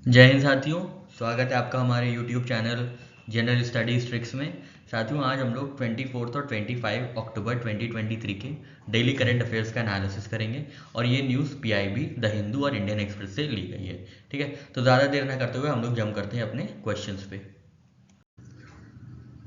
जय हिंद साथियों। स्वागत है आपका हमारे YouTube channel general studies tricks में। साथियों, आज हम लोग 24 और 25 अक्टूबर 2023 के डेली करंट अफेयर्स का एनालिसिस करेंगे और ये न्यूज़ PIB, द हिंदू और इंडियन एक्सप्रेस से ली गई है। ठीक है, तो ज़्यादा देर ना करते हुए हम लोग जंप करते हैं अपने क्वेश्चंस पे।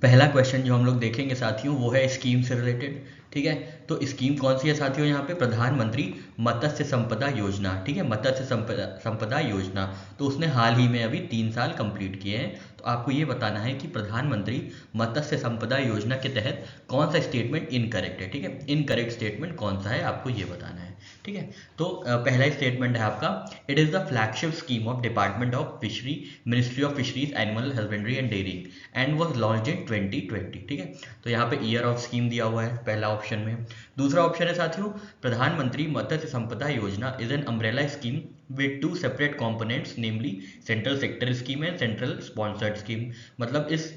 पहला क्वेश्चन जो हम लोग देखेंगे साथियों वो है स्कीम से रिलेटेड। ठीक है, तो स्कीम कौन सी है साथियों? यहाँ पे प्रधानमंत्री मत्स्य संपदा योजना। ठीक है, मत्स्य संपदा योजना। तो उसने हाल ही में अभी 3 साल कंप्लीट किए हैं। तो आपको ये बताना है कि प्रधानमंत्री मत्स्य संपदा योजना के तहत कौन सा स्टेटमेंट इनकरेक्ट है। ठीक है, इनकरेक्ट स्टेटमेंट कौन सा है आपको ये बताना है। ठीक है, तो पहला स्टेटमेंट है आपका, it is the flagship scheme of department of fishery, ministry of fisheries, animal husbandry and dairying and was launch in 2020। ठीक है, तो यहाँ पे ईयर ऑफ स्कीम दिया हुआ है पहला ऑप्शन में। दूसरा ऑप्शन है साथियों, प्रधानमंत्री मत्स्य संपदा योजना is an umbrella scheme with two separate components namely central sector scheme and central sponsored scheme. मतलब इस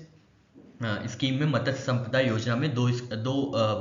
स्कीम में मत्स्य संपदा योजना में दो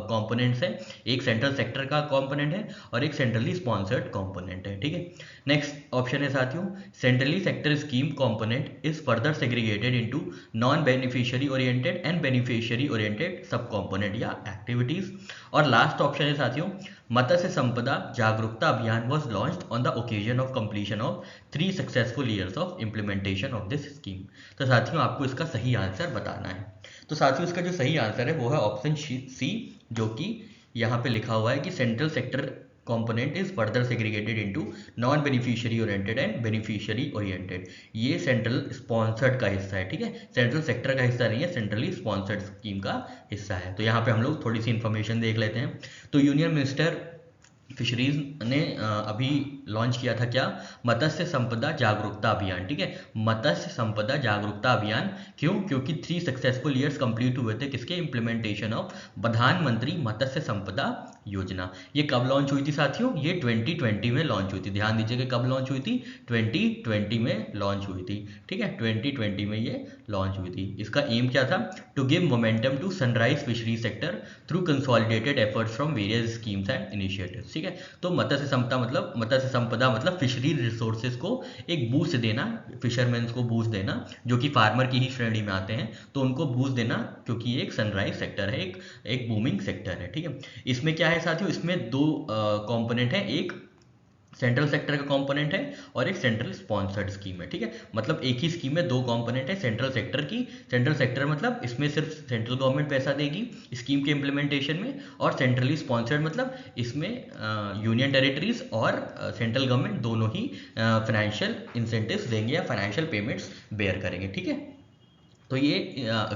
कंपोनेंट्स हैं। एक सेंट्रल सेक्टर का कंपोनेंट है और एक सेंट्रली स्पॉन्सर्ड कंपोनेंट है। ठीक है, नेक्स्ट ऑप्शन है साथियों, centrally sector scheme component is further segregated into non beneficiary oriented and beneficiary oriented सब कंपोनेंट या एक्टिविटीज। और लास्ट ऑप्शन है साथियों, मत्स्य संपदा जागरूकता अभियान was launched on the occasion of completion of 3 successful years of implementation of this scheme. तो साथियों आपको इसका सही आंसर बताना है। तो साथियों इसका जो सही आंसर है वो है ऑप्शन सी, जो कि यहाँ पे लिखा हुआ है कि central sector component is further segregated into non beneficiary oriented and beneficiary oriented. ये सेंट्रल स्पॉन्सर्ड का हिस्सा है। ठीक है, सेंट्रल सेक्टर का हिस्सा नहीं है, सेंट्रली स्पॉन्सर्ड स्कीम का हिस्सा है। तो यहाँ पे हम लोग थोड़ी सी इन्फॉर्मेशन देख लेते हैं। तो यूनियन मिनिस्टर फिशरीज ने अभी लॉन्च किया था क्या, मत्स्य संपदा जागरूकता अभियान। ठीक है, मत्स्य संपदा जागरूकता अभियान। क्यों? क्योंकि 3 सक्सेसफुल ईयर्स कंप्लीट हुए थे किसके? इम्प्लीमेंटेशन ऑफ प्रधानमंत्री मत्स्य संपदा योजना। ये कब लॉन्च हुई थी साथियों? ये 2020 में लॉन्च हुई थी। ध्यान दीजिए कि कब लॉन्च हुई थी? 2020 में लॉन्च हुई थी। ठीक है, 2020 में ये लॉन्च हुई थी। इसका एम क्या था? To give momentum to sunrise fishery sector through consolidated efforts from various schemes and initiatives. ठीक है, तो मत्स्य संपदा मतलब फिशरी रिसोर्सेज को एक बूस्ट देना, फिशरमैन को बूस्ट देना जो कि फार्मर की ही श्रेणी में आते हैं, तो उनको बूस्ट देना क्योंकि ये एक सनराइज सेक्टर है, एक बूमिंग सेक्टर है। ठीक है, इसमें क्या है साथियों, इसमें दो कंपोनेंट है, एक सेंट्रल सेक्टर का कंपोनेंट है और एक सेंट्रल स्पॉन्सर्ड स्कीम है। ठीक है, मतलब एक ही स्कीम में दो कंपोनेंट है सेंट्रल सेक्टर की। सेंट्रल सेक्टर मतलब इसमें सिर्फ सेंट्रल गवर्नमेंट पैसा देगी स्कीम के इम्प्लीमेंटेशन में, और सेंट्रली स्पॉन्सर्ड मतलब इसमें यूनियन टेरिटरीज और सेंट्रल गवर्नमेंट दोनों ही फाइनेंशियल इंसेंटिव्स देंगे या फाइनेंशियल पेमेंट्स बेयर करेंगे। ठीक है, तो ये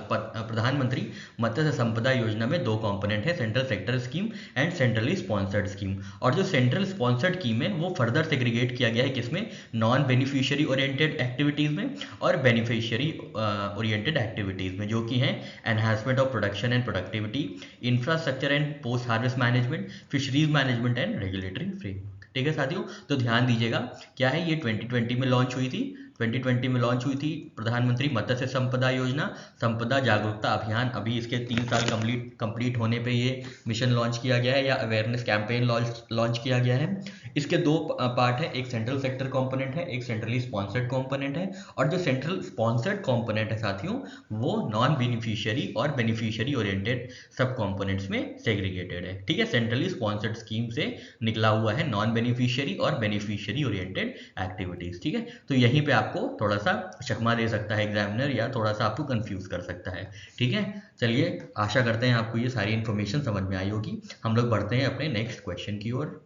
प्रधानमंत्री मत्स्य संपदा योजना में दो कंपोनेंट है, central sector scheme and centrally sponsored scheme. और जो सेंट्रल स्पॉन्सर्ड स्कीम है वो फर्दर सेग्रीगेट किया गया है किसमें? नॉन बेनिफिशियरी ओरिएंटेड एक्टिविटीज़ में और बेनिफिशियरी ओरिएंटेड एक्टिविटीज़ में, जो कि हैं enhancement of production and productivity, infrastructure and post harvest management, fisheries management and regulatory framework. ठीक है साथियों, तो ध्यान दीजिएगा क्या है, ये 2020 में लॉन्च हुई थी। 2020 में लॉन्च हुई थी प्रधानमंत्री मत्स्य संपदा योजना, संपदा जागरूकता अभियान। अभी इसके 3 साल कंप्लीट होने पे ये मिशन लॉन्च किया गया है या अवेयरनेस कैंपेन लॉन्च किया गया है। इसके दो पार्ट है, एक सेंट्रल सेक्टर कंपोनेंट है, एक सेंट्रली स्पॉन्सर्ड कंपोनेंट है। और जो सेंट्रल स्पॉन्सर्ड कंपोनेंट है साथियों, वो नॉन बेनिफिशियरी और बेनिफिशियरी ओरिएंटेड सब कंपोनेंट्स में सेग्रीगेटेड है। ठीक है, सेंट्रली स्पॉन्सर्ड स्कीम से निकला हुआ है नॉन बेनिफिशियरी और बेनिफिशियरी ओरिएंटेड एक्टिविटीज। ठीक है, तो यहीं पे आपको थोड़ा सा चकमा दे सकता है एग्जामिनर, या थोड़ा सा आपको कंफ्यूज कर सकता है। ठीक है, चलिए आशा करते हैं आपको ये सारी इन्फॉर्मेशन समझ में आई होगी। हम लोग बढ़ते हैं अपने नेक्स्ट क्वेश्चन की ओर।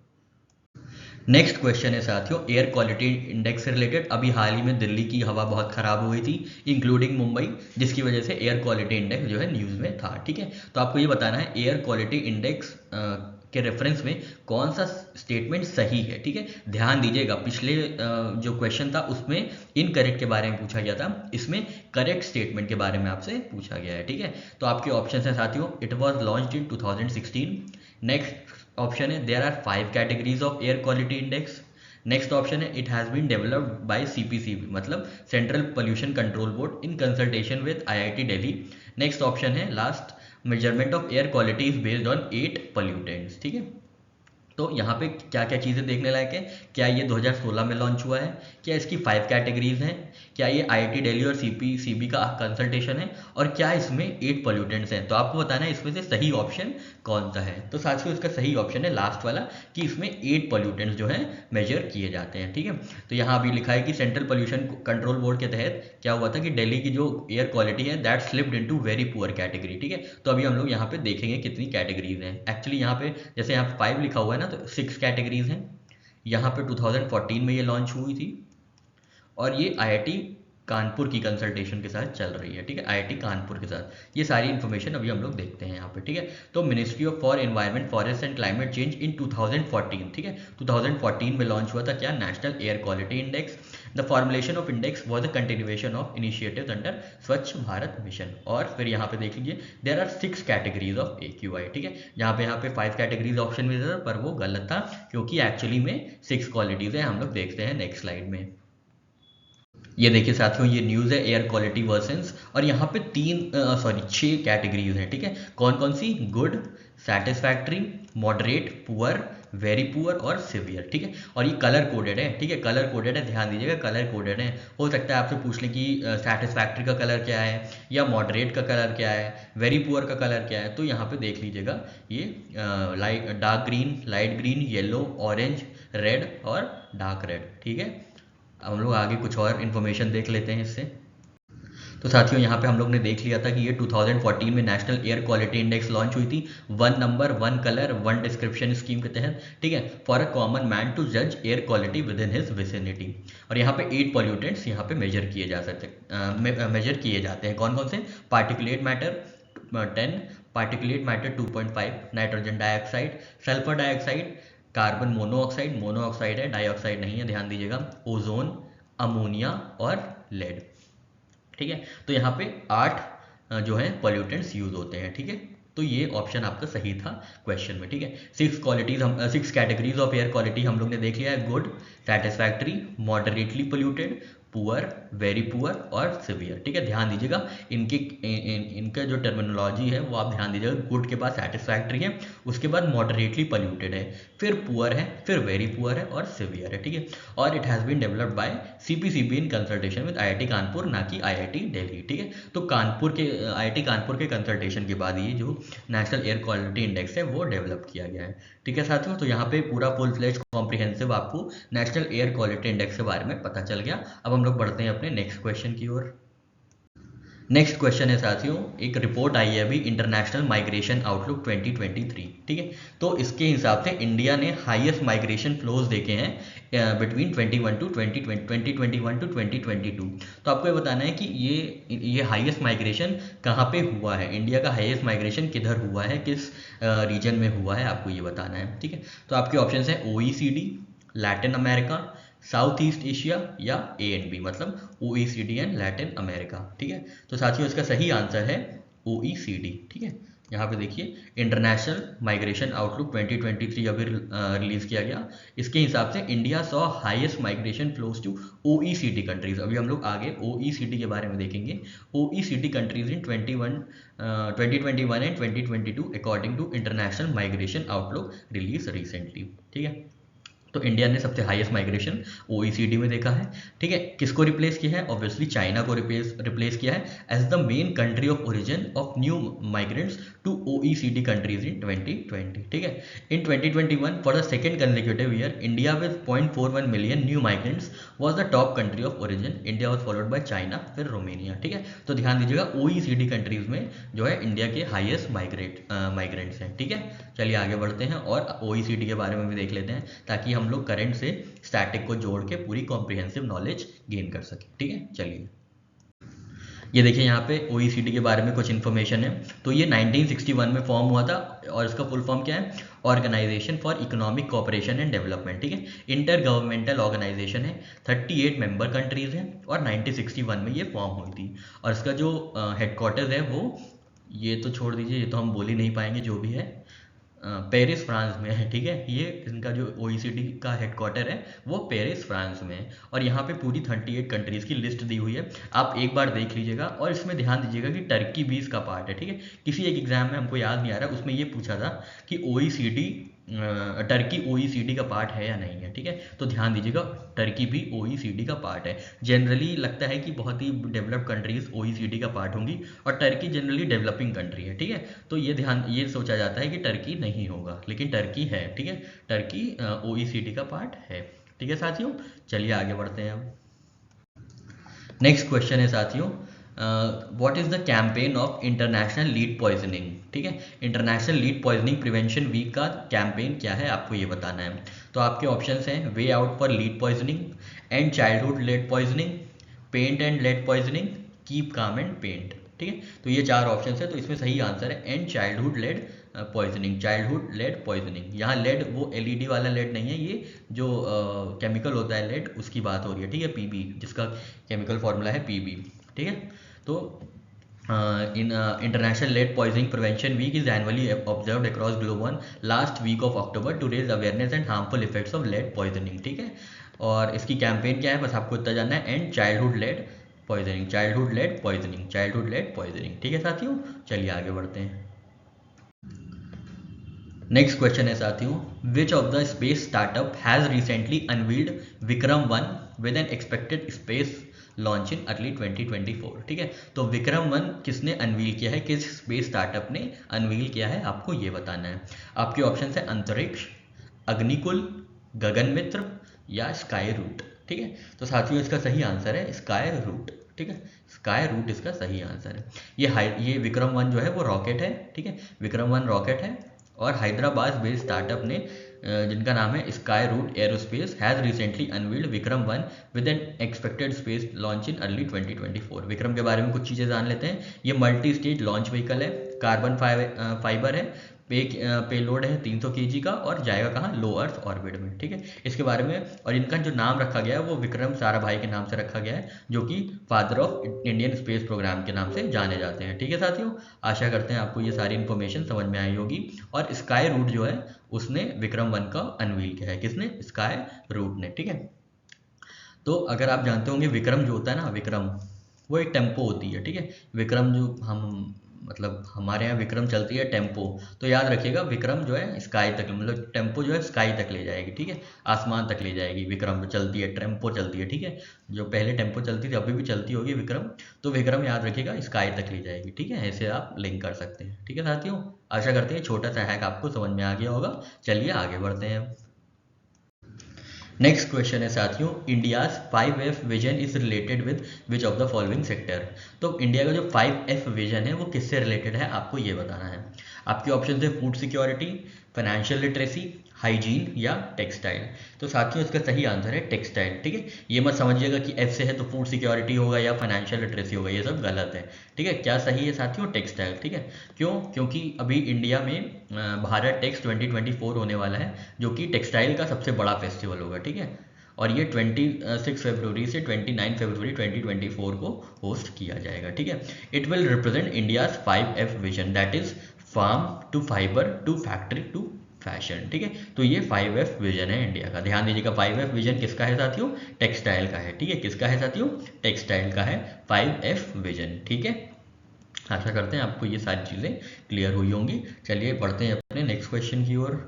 नेक्स्ट क्वेश्चन है साथियों एयर क्वालिटी इंडेक्स से रिलेटेड। अभी हाल ही में दिल्ली की हवा बहुत खराब हो गई थी, इंक्लूडिंग मुंबई, जिसकी वजह से एयर क्वालिटी इंडेक्स जो है न्यूज़ में था। ठीक है, तो आपको ये बताना है एयर क्वालिटी इंडेक्स के रेफरेंस में कौन सा स्टेटमेंट सही है। ठीक है, ध्यान दीजिएगा, पिछले जो क्वेश्चन था उसमें इनकरेक्ट के बारे में पूछा गया था, इसमें करेक्ट स्टेटमेंट के बारे में आपसे पूछा गया है। ठीक है, तो आपके ऑप्शन है साथियों, it was launched in 2016। Next option है there are 5 categories of air quality index. Next option है it has been developed by CPCB मतलब central pollution control board in consultation with IIT Delhi. Next option है last, measurement of air quality is based on 8 pollutants. ठीक है, तो यहाँ पे क्या क्या चीज़ें देखने लायक है, क्या ये 2016 में लॉन्च हुआ है, क्या इसकी 5 कैटेगरीज हैं, क्या ये आईआईटी दिल्ली और सीबी का कंसल्टेशन है, और क्या इसमें 8 पोल्यूटेंट्स हैं। तो आपको बताना है इसमें से सही ऑप्शन कौन सा है। तो साथियों इसका सही ऑप्शन है लास्ट वाला, कि इसमें 8 पोल्यूटेंट्स जो हैं मेजर किए जाते हैं। ठीक है, तो यहाँ अभी लिखा है कि सेंट्रल पोल्यूशन कंट्रोल बोर्ड के तहत क्या हुआ था कि दिल्ली की जो एयर क्वालिटी है that slipped into very poor category. ठीक है, तो अभी हम लोग यहाँ पे देखेंगे कितनी कैटेगरीज हैं। एक्चुअली यहाँ पे जैसे यहाँ पे 5 लिखा हुआ है ना, तो 6 कैटेगरीज हैं। यहाँ पे 2014 में ये लॉन्च हुई थी, और ये आईआईटी कानपुर की कंसल्टेशन के साथ चल रही है। ठीक है, आईआईटी कानपुर के साथ ये सारी इन्फॉर्मेशन अभी हम लोग देखते हैं यहाँ पे। ठीक है, तो ministry of for environment forest and climate change in 2014, ठीक है 2014 में लॉन्च हुआ था क्या, national air quality index. The formulation of index was a continuation of initiatives under Swachh Bharat mission. और फिर यहाँ पे देख लीजिए there are 6 categories of AQI। ठीक है, यहाँ पे 5 कैटेगरीज ऑप्शन में था, पर वो गलत था, क्योंकि एक्चुअली में 6 क्वालिटीज है। हम लोग देखते हैं नेक्स्ट स्लाइड में। ये देखिए साथियों, ये न्यूज़ है एयर क्वालिटी वर्सेंस, और यहाँ पे 6 कैटेगरीज हैं। ठीक है, कौन कौन सी, good, satisfactory, moderate, poor, very poor और सिवियर। ठीक है, और ये कलर कोडेड है। ठीक है, कलर कोडेड है, ध्यान दीजिएगा कलर कोडेड है। हो सकता है आपसे पूछ लें कि सेटिस्फैक्ट्री का कलर क्या है, या मॉडरेट का कलर क्या है, वेरी पुअर का कलर क्या है। तो यहाँ पे देख लीजिएगा ये dark green, light green, yellow, orange, red और डार्क रेड। ठीक है, हम लोग आगे कुछ और इन्फॉर्मेशन देख लेते हैं इससे। तो साथियों यहाँ पे हम लोग ने देख लिया था कि ये 2014 में national air quality index launch हुई थी, 1 नंबर 1 कलर 1 डिस्क्रिप्शन स्कीम के तहत। ठीक है, for a common man to जज air quality within his vicinity. और यहाँ पे 8 पॉल्यूटेंट्स यहाँ पे मेजर किए जाते हैं। कौन कौन से, particulate matter 10, particulate matter 2.5, nitrogen dioxide, sulphur dioxide, carbon monoxide है, डाइऑक्साइड नहीं है, ध्यान दीजिएगा, ओजोन, अमोनिया और लेड। ठीक है, तो यहाँ पे 8 जो है पॉल्यूटेंट्स यूज होते हैं। ठीक है, तो ये ऑप्शन आपका सही था क्वेश्चन में। ठीक है, 6 कैटेगरीज ऑफ एयर क्वालिटी हम लोग ने देख लिया है, good, satisfactory, moderately polluted, poor, very poor और सिवियर। ठीक है, ध्यान दीजिएगा इनका जो टर्मिनोलॉजी है वो आप ध्यान दीजिएगा। गुड के बाद सेटिस्फैक्ट्री है, उसके बाद मॉडरेटली पोल्यूटेड है, फिर पुअर है, फिर वेरी पुअर है और सिवियर है। ठीक है, और it has been developed by CPCB in consultation with IIT Kanpur, ना कि IIT दिल्ली। ठीक है, तो IIT कानपुर के कंसल्टेशन के बाद ये जो नेशनल एयर क्वालिटी इंडेक्स है वो डेवलप किया गया है। ठीक है साथियों, तो यहाँ पे पूरा फुल फ्लेज कॉम्प्रिहेंसिव आपको नेशनल एयर क्वालिटी इंडेक्स के बारे में पता चल गया। अब हम लोग बढ़ते हैं अपने नेक्स्ट क्वेश्चन की ओर। नेक्स्ट क्वेश्चन है साथियों, एक रिपोर्ट आई है अभी, इंटरनेशनल माइग्रेशन आउटलुक 2023। ठीक है, तो इसके हिसाब से इंडिया ने हाईएस्ट माइग्रेशन फ्लोज देखे हैं बिटवीन 2021 टू 2022। तो आपको ये बताना है कि ये हाईएस्ट माइग्रेशन कहाँ पे हुआ है, इंडिया का हाईएस्ट माइग्रेशन किधर हुआ है, किस रीजन में हुआ है, आपको ये बताना है। ठीक है, तो आपके ऑप्शन है OECD, Latin America, south east Asia या A&B, मतलब OECD एंड लैटिन अमेरिका। ठीक है, तो साथियों इसका सही आंसर है OECD। ठीक है, यहाँ पे देखिए इंटरनेशनल माइग्रेशन आउटलुक 2023 अभी रिलीज किया गया। इसके हिसाब से India saw highest migration flows to OECD countries. अभी हम लोग आगे OECD के बारे में देखेंगे। OECD countries in 2021 and 2022 according to international migration outlook release recently. ठीक है, तो इंडिया ने सबसे हाईएस्ट माइग्रेशन OECD में देखा है। ठीक है, किसको रिप्लेस किया है, ऑब्वियसली चाइना को रिप्लेस किया है as the main country of origin of new migrants to OECD countries in 2020। ठीक है, in 2021 for the second consecutive year India with 0.41 million new migrants was the top country of origin. India was followed by China, फिर Romania. ठीक है, तो ध्यान दीजिएगा OECD countries में जो है इंडिया के हाईएस्ट माइग्रेंट्स हैं। ठीक है, चलिए आगे बढ़ते हैं और OECD के बारे में भी देख लेते हैं, ताकि हम लोग करंट से स्टैटिक को जोड़ के पूरी कॉम्प्रिहेंसिव नॉलेज गेन कर सकें। ठीक है, चलिए ये देखिए यहाँ पे OECD के बारे में कुछ इन्फॉर्मेशन है। तो ये 1961 में फॉर्म हुआ था, और इसका फुल फॉर्म क्या है, organisation for economic cooperation and development. ठीक है, इंटर गवर्नमेंटल ऑर्गेनाइजेशन है, 38 मेंबर कंट्रीज हैं, और 1961 में ये फॉर्म हुई थी। और इसका जो हेडक्वार्टर्स है वो, ये तो छोड़ दीजिए, ये तो हम बोल ही नहीं पाएंगे, जो भी है पेरिस फ्रांस में है। ठीक है, ये इनका जो OECD का हेडक्वार्टर है वो पेरिस फ्रांस में है, और यहाँ पे पूरी 38 कंट्रीज़ की लिस्ट दी हुई है। आप एक बार देख लीजिएगा, और इसमें ध्यान दीजिएगा कि टर्की भी इसका पार्ट है। ठीक है, किसी एक एग्जाम में हमको याद नहीं आ रहा, उसमें ये पूछा था कि OECD टर्की OECD का पार्ट है या नहीं है, ठीक है। तो ध्यान दीजिएगा, टर्की भी OECD का पार्ट है। जनरली लगता है कि बहुत ही डेवलप्ड कंट्रीज OECD का पार्ट होंगी और टर्की जनरली डेवलपिंग कंट्री है, ठीक है। तो ये सोचा जाता है कि टर्की नहीं होगा, लेकिन टर्की है, ठीक है। टर्की OECD का पार्ट है, ठीक है साथियों। चलिए आगे बढ़ते हैं अब। नेक्स्ट क्वेश्चन है साथियों, what is the campaign of international lead poisoning, ठीक है। International lead poisoning prevention week का कैंपेन क्या है, आपको ये बताना है। तो आपके ऑप्शंस हैं way out for lead poisoning, end childhood lead poisoning, paint and lead poisoning, keep calm and paint, ठीक है। तो ये 4 ऑप्शंस है, तो इसमें सही आंसर है end childhood lead poisoning, childhood lead poisoning. यहाँ लेड वो LED वाला लेड नहीं है, ये जो केमिकल होता है लेड, उसकी बात हो रही है, ठीक है। PB, जिसका केमिकल फॉर्मूला है PB, ठीक है। तो in International Lead Poisoning Prevention Week is annually observed across globe on last week of October to raise awareness and harmful effects of lead poisoning, ठीक है। और इसकी कैंपेन क्या है, बस आपको इतना जानना है, end childhood lead poisoning, childhood lead poisoning, childhood lead poisoning, ठीक है साथियों। चलिए आगे बढ़ते हैं। नेक्स्ट क्वेश्चन है साथियों, which of the space startup has recently unveiled Vikram one with an expected space launch in early 2024, ठीक है। तो विक्रम-1 किसने अनवील किया है, किस स्पेस स्टार्टअप ने अनवील किया है, आपको ये बताना है। आपके ऑप्शन है अंतरिक्ष, अग्निकुल, गगनमित्र या स्काई रूट, ठीक है। तो साथियों इसका सही आंसर है स्काई रूट, ठीक है। स्काई रूट इसका सही आंसर है। ये विक्रम-1 जो है वो रॉकेट है, ठीक है। विक्रम-1 रॉकेट है और हैदराबाद बेस्ड स्टार्टअप ने जिनका नाम है Skyroot Aerospace has recently unveiled Vikram one with an expected space launch in early 2024। Vikram के बारे में कुछ चीज़ें जान लेते हैं। ये मल्टी स्टेज लॉन्च व्हीकल है, कार्बन फाइबर है, पेलोड है 300 kg का और जाएगा कहाँ, लो अर्थ ऑर्बिट में, ठीक है। इसके बारे में, और इनका जो नाम रखा गया है वो विक्रम साराभाई के नाम से रखा गया है, जो कि father of Indian space programme के नाम से जाने जाते हैं, ठीक है साथियों। आशा करते हैं आपको ये सारी इन्फॉर्मेशन समझ में आई होगी। और स्काई रूट जो है उसने विक्रम-1 का अनवील किया है, किसने, स्काई रूट ने, ठीक है। तो अगर आप जानते होंगे विक्रम जो होता है ना, विक्रम वो एक टेम्पो होती है, ठीक है। विक्रम जो हम मतलब हमारे यहाँ विक्रम चलती है टेम्पो, तो याद रखिएगा विक्रम जो है स्काई तक, मतलब टेम्पो जो है स्काई तक ले जाएगी, ठीक है। आसमान तक ले जाएगी, विक्रम चलती है, टेम्पो चलती है, ठीक है। जो पहले टेम्पो चलती थी अभी भी चलती होगी विक्रम, तो विक्रम याद रखिएगा स्काई तक ले जाएगी, ठीक है। ऐसे आप लिंक कर सकते हैं, ठीक है साथियों। आशा करते हैं छोटा सा हैक आपको समझ में आ गया होगा। चलिए आगे बढ़ते हैं। नेक्स्ट क्वेश्चन है साथियों, India's 5F vision is related with which of the following sector. तो इंडिया का जो 5F विजन है वो किससे रिलेटेड है, आपको ये बताना है। आपके ऑप्शन है food security, financial literacy, hygiene या टेक्सटाइल। तो साथियों इसका सही आंसर है टेक्सटाइल, ठीक है। ये मत समझिएगा कि F से है तो फूड सिक्योरिटी होगा या फाइनेंशियल लिटरेसी होगा, ये सब गलत है, ठीक है। क्या सही है साथियों, टेक्सटाइल, ठीक है। क्यों, क्योंकि अभी इंडिया में भारत टेक्स 2024 होने वाला है, जो कि टेक्सटाइल का सबसे बड़ा फेस्टिवल होगा, ठीक है। और ये 26 फरवरी से 29 फरवरी 2024 को होस्ट किया जाएगा, ठीक है। It will represent India's 5F vision, that is farm to fibre to factory to fashion, ठीक है। तो ये 5F विजन है इंडिया का। ध्यान दीजिएगा 5F विजन किसका है साथियों, टेक्सटाइल का है, ठीक है। किसका है साथियों, टेक्सटाइल का है 5F विजन, ठीक है। आशा करते हैं आपको ये सारी चीज़ें क्लियर हुई होंगी। चलिए बढ़ते हैं अपने नेक्स्ट क्वेश्चन की ओर।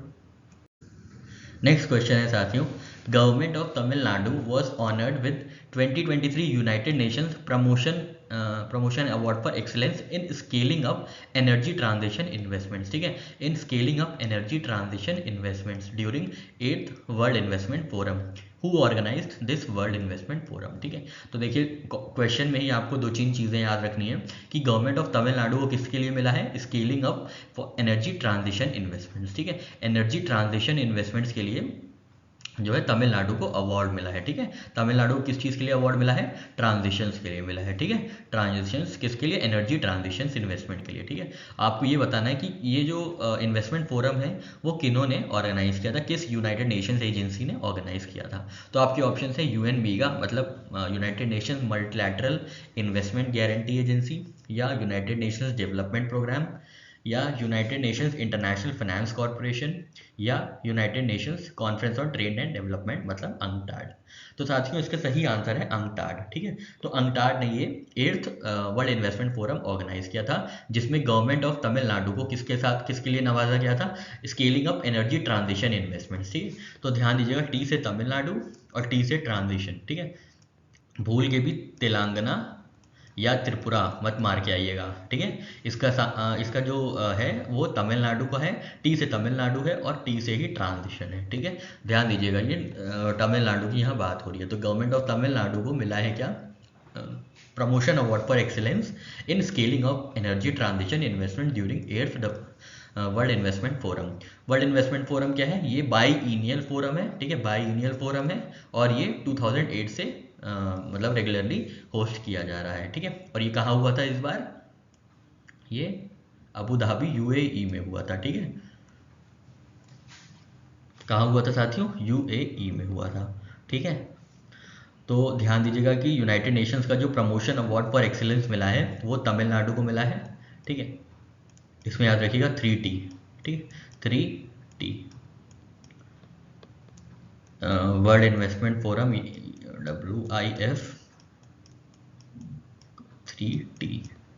नेक्स्ट क्वेश्चन है साथियों, government of Tamil Nadu was honoured with 2023 United Nations promotion award for excellence in scaling up energy transition investments, ठीक है। In scaling up energy transition investments during 8th world investment forum, who organised this world investment forum, ठीक है। तो देखिए question में ही आपको 2-3 चीज़ें याद रखनी है कि गवर्नमेंट ऑफ तमिलनाडु को किसके लिए मिला है, scaling up for energy transition investments, ठीक है। एनर्जी ट्रांजिशन इन्वेस्टमेंट्स के लिए जो है तमिलनाडु को अवार्ड मिला है, ठीक है। तमिलनाडु को किस चीज़ के लिए अवार्ड मिला है, ट्रांजिशंस के लिए मिला है, ठीक है। ट्रांजिशंस किसके लिए, एनर्जी ट्रांजिशंस इन्वेस्टमेंट के लिए, ठीक है। आपको ये बताना है कि ये जो इन्वेस्टमेंट फोरम है वो किन्होंने ऑर्गेनाइज किया था, किस यूनाइटेड नेशंस एजेंसी ने ऑर्गेनाइज किया था। तो आपके ऑप्शन है UNMEGA, मतलब United Nations multilateral investment guarantee agency, या यूनाइटेड नेशंस डेवलपमेंट प्रोग्राम, या United Nations international finance corporation, या United Nations conference on trade and development मतलब अंगटाड। तो साथियों इसका सही आंसर है अंगटाड, ठीक है। तो अंगटाड ने ये 8th world investment forum organise किया था, जिसमें गवर्नमेंट ऑफ तमिलनाडु को किसके लिए नवाजा गया था, scaling up energy transition investment, ठीक है। तो ध्यान दीजिएगा, टी से तमिलनाडु और टी से ट्रांजिशन, ठीक है। भूल के भी तेलंगाना या त्रिपुरा मत मार के आइएगा, ठीक है। इसका जो है वो तमिलनाडु का है, टी से तमिलनाडु है और टी से ही ट्रांजिशन है, ठीक है। ध्यान दीजिएगा, ये तमिलनाडु की यहाँ बात हो रही है। तो गवर्नमेंट ऑफ तमिलनाडु को मिला है क्या, promotion award for excellence in scaling of energy transition investment during 8th world investment forum. World investment forum क्या है, ये बाईइनियल फोरम है, ठीक है, बाईइनियल फोरम है, और ये 2008 से मतलब रेगुलरली होस्ट किया जा रहा है, ठीक है। और ये कहाँ हुआ था इस बार, ये अबू धाबी यूएई में हुआ था, ठीक है। कहाँ हुआ था साथियों, यूएई में हुआ था, ठीक है। तो ध्यान दीजिएगा कि यूनाइटेड नेशंस का जो प्रमोशन अवार्ड फॉर एक्सीलेंस मिला है वो तमिलनाडु को मिला है, ठीक है। इसमें याद रखिएगा 3T, ठीक है, 3T world investment forum WIF 3T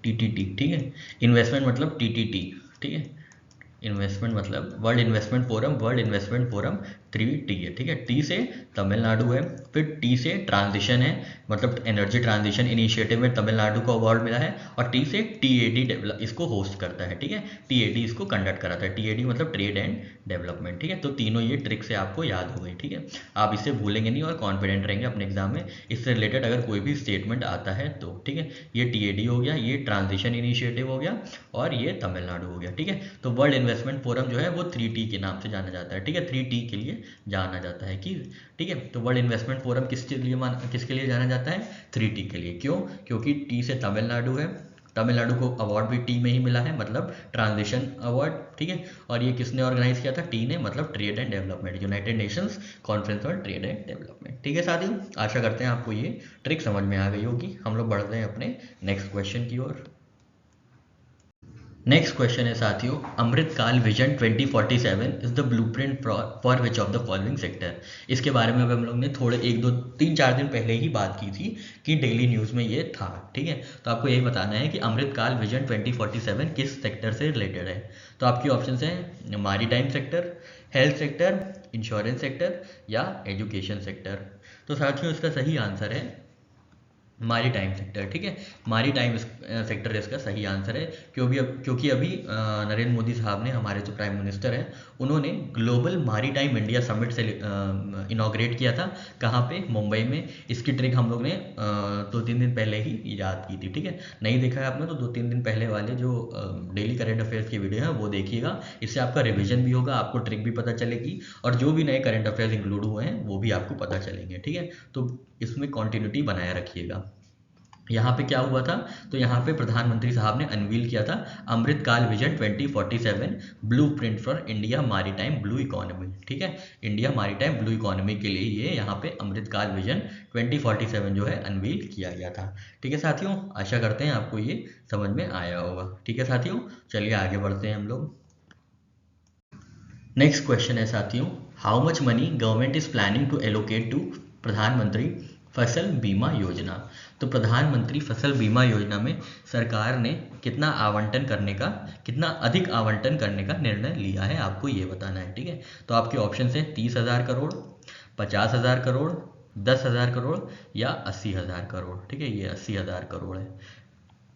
TTT, ठीक है। इन्वेस्टमेंट मतलब TTT, ठीक है। इन्वेस्टमेंट मतलब वर्ल्ड इन्वेस्टमेंट फोरम 3T है, ठीक है। टी से तमिलनाडु है, फिर टी से ट्रांजिशन है, मतलब एनर्जी ट्रांजिशन इनिशिएटिव में तमिलनाडु को अवार्ड मिला है, और टी से TAD इसको होस्ट करता है, ठीक है। TAD इसको कंडक्ट कराता है, TAD मतलब ट्रेड एंड डेवलपमेंट, ठीक है। तो तीनों ये ट्रिक से आपको याद हो गई, ठीक है। आप इसे भूलेंगे नहीं और कॉन्फिडेंट रहेंगे अपने एग्जाम में। इससे रिलेटेड अगर कोई भी स्टेटमेंट आता है तो, ठीक है। ये TAD हो गया, ये ट्रांजिशन इनिशिएटिव हो गया, और ये तमिलनाडु हो गया, ठीक है। तो वर्ल्ड इन्वेस्टमेंट फोरम जो है वो 3T के नाम से जाना जाता है, ठीक है। 3T के लिए जाना जाता है कि, ठीक है। तो वर्ल्ड इन्वेस्टमेंट फोरम किसके लिए जाना जाता है, 3T के लिए। क्यों, क्योंकि टी से तमिलनाडु है, तमिलनाडु को अवार्ड भी टी में ही मिला है, मतलब ट्रांजिशन अवार्ड, ठीक है। और ये किसने ऑर्गेनाइज किया था, टी ने, मतलब trade and development, United Nations conference on trade and development, ठीक है साथियों। आशा करते हैं आपको ये ट्रिक समझ में आ गई होगी। हम लोग बढ़ रहे हैं अपने नेक्स्ट क्वेश्चन की ओर। नेक्स्ट क्वेश्चन है साथियों, Amrit Kaal vision 2047 is the blueprint for which of the following sector. इसके बारे में अब हम लोग ने थोड़े 1-2-3-4 दिन पहले ही बात की थी कि डेली न्यूज़ में ये था, ठीक है। तो आपको यही बताना है कि अमृतकाल विजन 2047 किस सेक्टर से रिलेटेड है। तो आपकी ऑप्शन हैं maritime sector, health sector, insurance sector या एजुकेशन सेक्टर। तो साथियों इसका सही आंसर है मैरीटाइम सेक्टर, ठीक है। मैरीटाइम सेक्टर इसका सही आंसर है, क्योंकि अभी नरेंद्र मोदी साहब ने, हमारे जो प्राइम मिनिस्टर हैं, उन्होंने ग्लोबल मैरीटाइम इंडिया समिट से इनॉग्रेट किया था। कहाँ पे, मुंबई में। इसकी ट्रिक हम लोग ने 2-3 दिन पहले ही याद की थी, ठीक है। नहीं देखा है आपने तो 2-3 दिन पहले वाले जो डेली करेंट अफेयर्स की वीडियो है वो देखिएगा। इससे आपका रिविजन भी होगा, आपको ट्रिक भी पता चलेगी, और जो भी नए करेंट अफेयर्स इंक्लूड हुए हैं वो भी आपको पता चलेंगे, ठीक है। तो इसमें कॉन्टिन्यूटी बनाए रखिएगा। यहाँ पे क्या हुआ था, तो यहाँ पे प्रधानमंत्री साहब ने अनवील किया था Amrit Kaal vision 2047 blueprint for India maritime blue economy, ठीक है। इंडिया मैरीटाइम ब्लू इकोनॉमी के लिए ये यहाँ पे अमृतकाल विजन 2047 जो है अनवील किया गया था, ठीक है साथियों। आशा करते हैं आपको ये समझ में आया होगा, ठीक है साथियों। चलिए आगे बढ़ते हैं हम लोग। नेक्स्ट क्वेश्चन है साथियों, how much money government is planning to allocate to Pradhan Mantri Fasal बीमा योजना। तो प्रधानमंत्री फसल बीमा योजना में सरकार ने कितना अधिक आवंटन करने का निर्णय लिया है, आपको ये बताना है, ठीक है। तो आपके ऑप्शन हैं 30,000 करोड़, 50,000 करोड़, 10,000 करोड़ या 80,000 करोड़, ठीक है। ये 80,000 करोड़ है।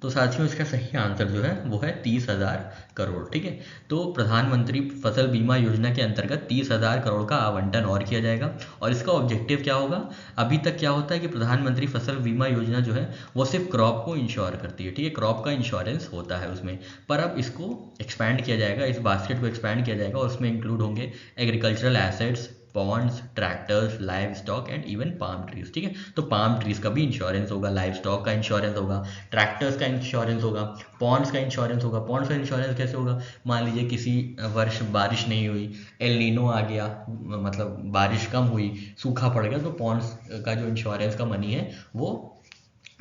तो साथियों इसका सही आंसर जो है वो है 30,000 करोड़, ठीक है। तो प्रधानमंत्री फसल बीमा योजना के अंतर्गत 30,000 करोड़ का आवंटन और किया जाएगा, और इसका ऑब्जेक्टिव क्या होगा। अभी तक क्या होता है कि प्रधानमंत्री फसल बीमा योजना जो है वो सिर्फ क्रॉप को इंश्योर करती है, ठीक है, क्रॉप का इंश्योरेंस होता है उसमें। पर अब इसको एक्सपैंड किया जाएगा, इस बास्केट को एक्सपैंड किया जाएगा, और उसमें इंक्लूड होंगे agricultural assets, ponds, tractors, livestock and even palm trees, ठीक है। तो पाम ट्रीज का भी इंश्योरेंस होगा, लाइव स्टॉक का इंश्योरेंस होगा, ट्रैक्टर्स का इंश्योरेंस होगा, पॉन्ड्स का इंश्योरेंस होगा। पॉन्ड्स का इंश्योरेंस कैसे होगा, मान लीजिए किसी वर्ष बारिश नहीं हुई, एल नीनो आ गया, मतलब बारिश कम हुई, सूखा पड़ गया, तो पॉन्ड्स का जो इंश्योरेंस का मनी है वो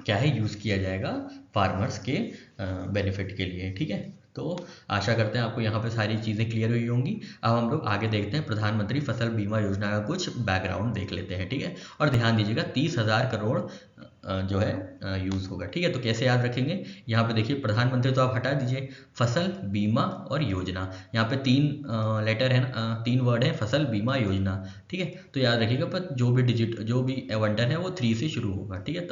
क्या है, यूज़ किया जाएगा फार्मर्स के बेनिफिट के लिए, ठीक है। तो आशा करते हैं आपको यहाँ पे सारी चीज़ें क्लियर हुई होंगी। अब हम लोग आगे देखते हैं, प्रधानमंत्री फसल बीमा योजना का कुछ बैकग्राउंड देख लेते हैं, ठीक है। और ध्यान दीजिएगा 30,000 करोड़ जो है यूज़ होगा, ठीक है। तो कैसे याद रखेंगे, यहाँ पे देखिए प्रधानमंत्री तो आप हटा दीजिए, फसल बीमा और योजना, यहाँ पे 3 लेटर है ना, 3 वर्ड है, फसल बीमा योजना, ठीक है। तो याद रखिएगा, पर जो भी एवंटन है वो 3 से शुरू होगा, ठीक है।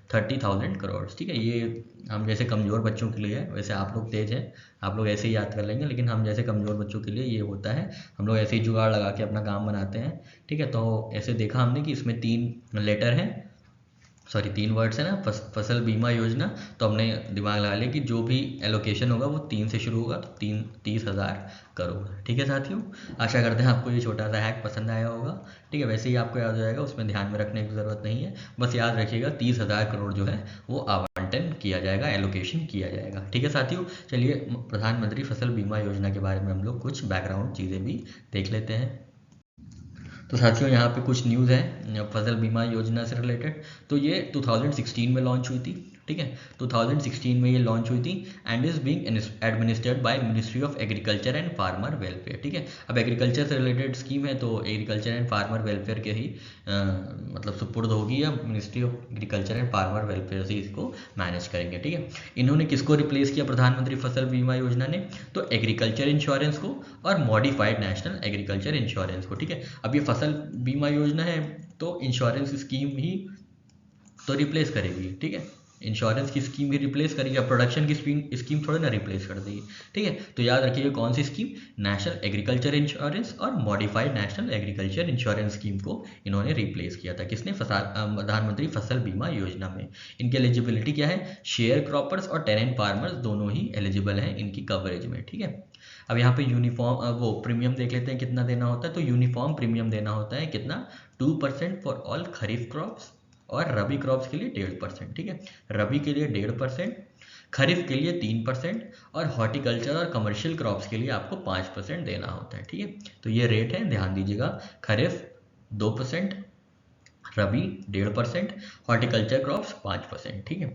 30,000 करोड़, ठीक है। ये हम जैसे कमज़ोर बच्चों के लिए है, वैसे आप लोग तेज हैं, आप लोग ऐसे ही याद कर लेंगे, लेकिन हम जैसे कमज़ोर बच्चों के लिए ये होता है, हम लोग ऐसे ही जुगाड़ लगा के अपना काम बनाते हैं, ठीक है। तो ऐसे देखा हमने कि इसमें 3 लेटर हैं, सॉरी 3 वर्ड्स है ना, फसल बीमा योजना। तो हमने दिमाग लगा लिया कि जो भी एलोकेशन होगा वो 3 से शुरू होगा, तो 30,000 करोड़, ठीक है साथियों। आशा करते हैं आपको ये छोटा सा हैक पसंद आया होगा, ठीक है। वैसे ही आपको याद हो जाएगा, उसमें ध्यान में रखने की ज़रूरत नहीं है, बस याद रखिएगा 30,000 करोड़ जो है वो आवंटन किया जाएगा, एलोकेशन किया जाएगा, ठीक है साथियों। चलिए प्रधानमंत्री फसल बीमा योजना के बारे में हम लोग कुछ बैकग्राउंड चीज़ें भी देख लेते हैं। तो साथियों यहाँ पे कुछ न्यूज़ है फसल बीमा योजना से रिलेटेड। तो ये 2016 में लॉन्च हुई थी, ठीक है। 2016 में ये लॉन्च हुई थी and is being administered by ministry of agriculture and farmer welfare, ठीक है। अब एग्रीकल्चर से रिलेटेड स्कीम है, तो एग्रीकल्चर एंड फार्मर वेलफेयर के ही मतलब सुपुर्द होगी, या ministry of agriculture and farmer welfare से इसको मैनेज करेंगे, ठीक है। इन्होंने किसको रिप्लेस किया प्रधानमंत्री फसल बीमा योजना ने, तो एग्रीकल्चर इंश्योरेंस को और मॉडिफाइड नेशनल एग्रीकल्चर इंश्योरेंस को, ठीक है। अब ये फसल बीमा योजना है, तो इंश्योरेंस स्कीम ही तो रिप्लेस करेगी, ठीक है। इंश्योरेंस की स्कीम ही रिप्लेस करेगी, प्रोडक्शन की स्कीम थोड़ी ना रिप्लेस कर देगी, ठीक है। तो याद रखिएगा कौन सी स्कीम, नेशनल एग्रीकल्चर इंश्योरेंस और modified national agriculture insurance scheme को इन्होंने रिप्लेस किया था, किसने, प्रधानमंत्री फसल बीमा योजना में। इनकी एलिजिबिलिटी क्या है, शेयर क्रॉपर्स और टेनेंट फार्मर्स दोनों ही एलिजिबल हैं इनकी कवरेज में, ठीक है। अब यहाँ पे यूनिफॉर्म वो प्रीमियम देख लेते हैं कितना देना होता है। तो यूनिफॉर्म प्रीमियम देना होता है कितना, 2% फॉर ऑल खरीफ क्रॉप्स, और रबी क्रॉप्स के लिए 1.5%, ठीक है। रबी के लिए 1.5%, खरीफ के लिए 3%, और हॉर्टिकल्चर और कमर्शियल क्रॉप्स के लिए आपको 5% देना होता है, ठीक है। तो ये रेट है, ध्यान दीजिएगा, खरीफ 2%, रबी 1.5%, हॉर्टिकल्चर क्रॉप्स 5%, ठीक है।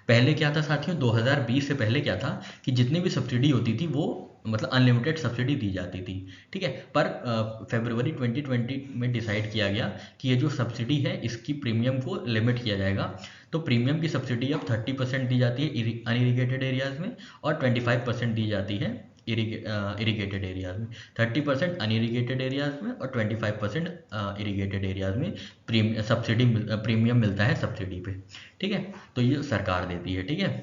पहले क्या था साथियों, 2020 से पहले क्या था कि जितनी भी सब्सिडी होती थी वो मतलब अनलिमिटेड सब्सिडी दी जाती थी, ठीक है। पर फरवरी 2020 में डिसाइड किया गया कि ये जो सब्सिडी है इसकी प्रीमियम को लिमिट किया जाएगा। तो प्रीमियम की सब्सिडी अब 30% दी जाती है अनइरिगेटेड एरियाज़ में, और 25% दी जाती है इरीगेटेड एरियाज में। 30% अनइरीगेटेड एरियाज में और 25% इरीगेटेड एरियाज में प्रीमियम मिलता है सब्सिडी पे, ठीक है। तो ये सरकार देती है, ठीक है।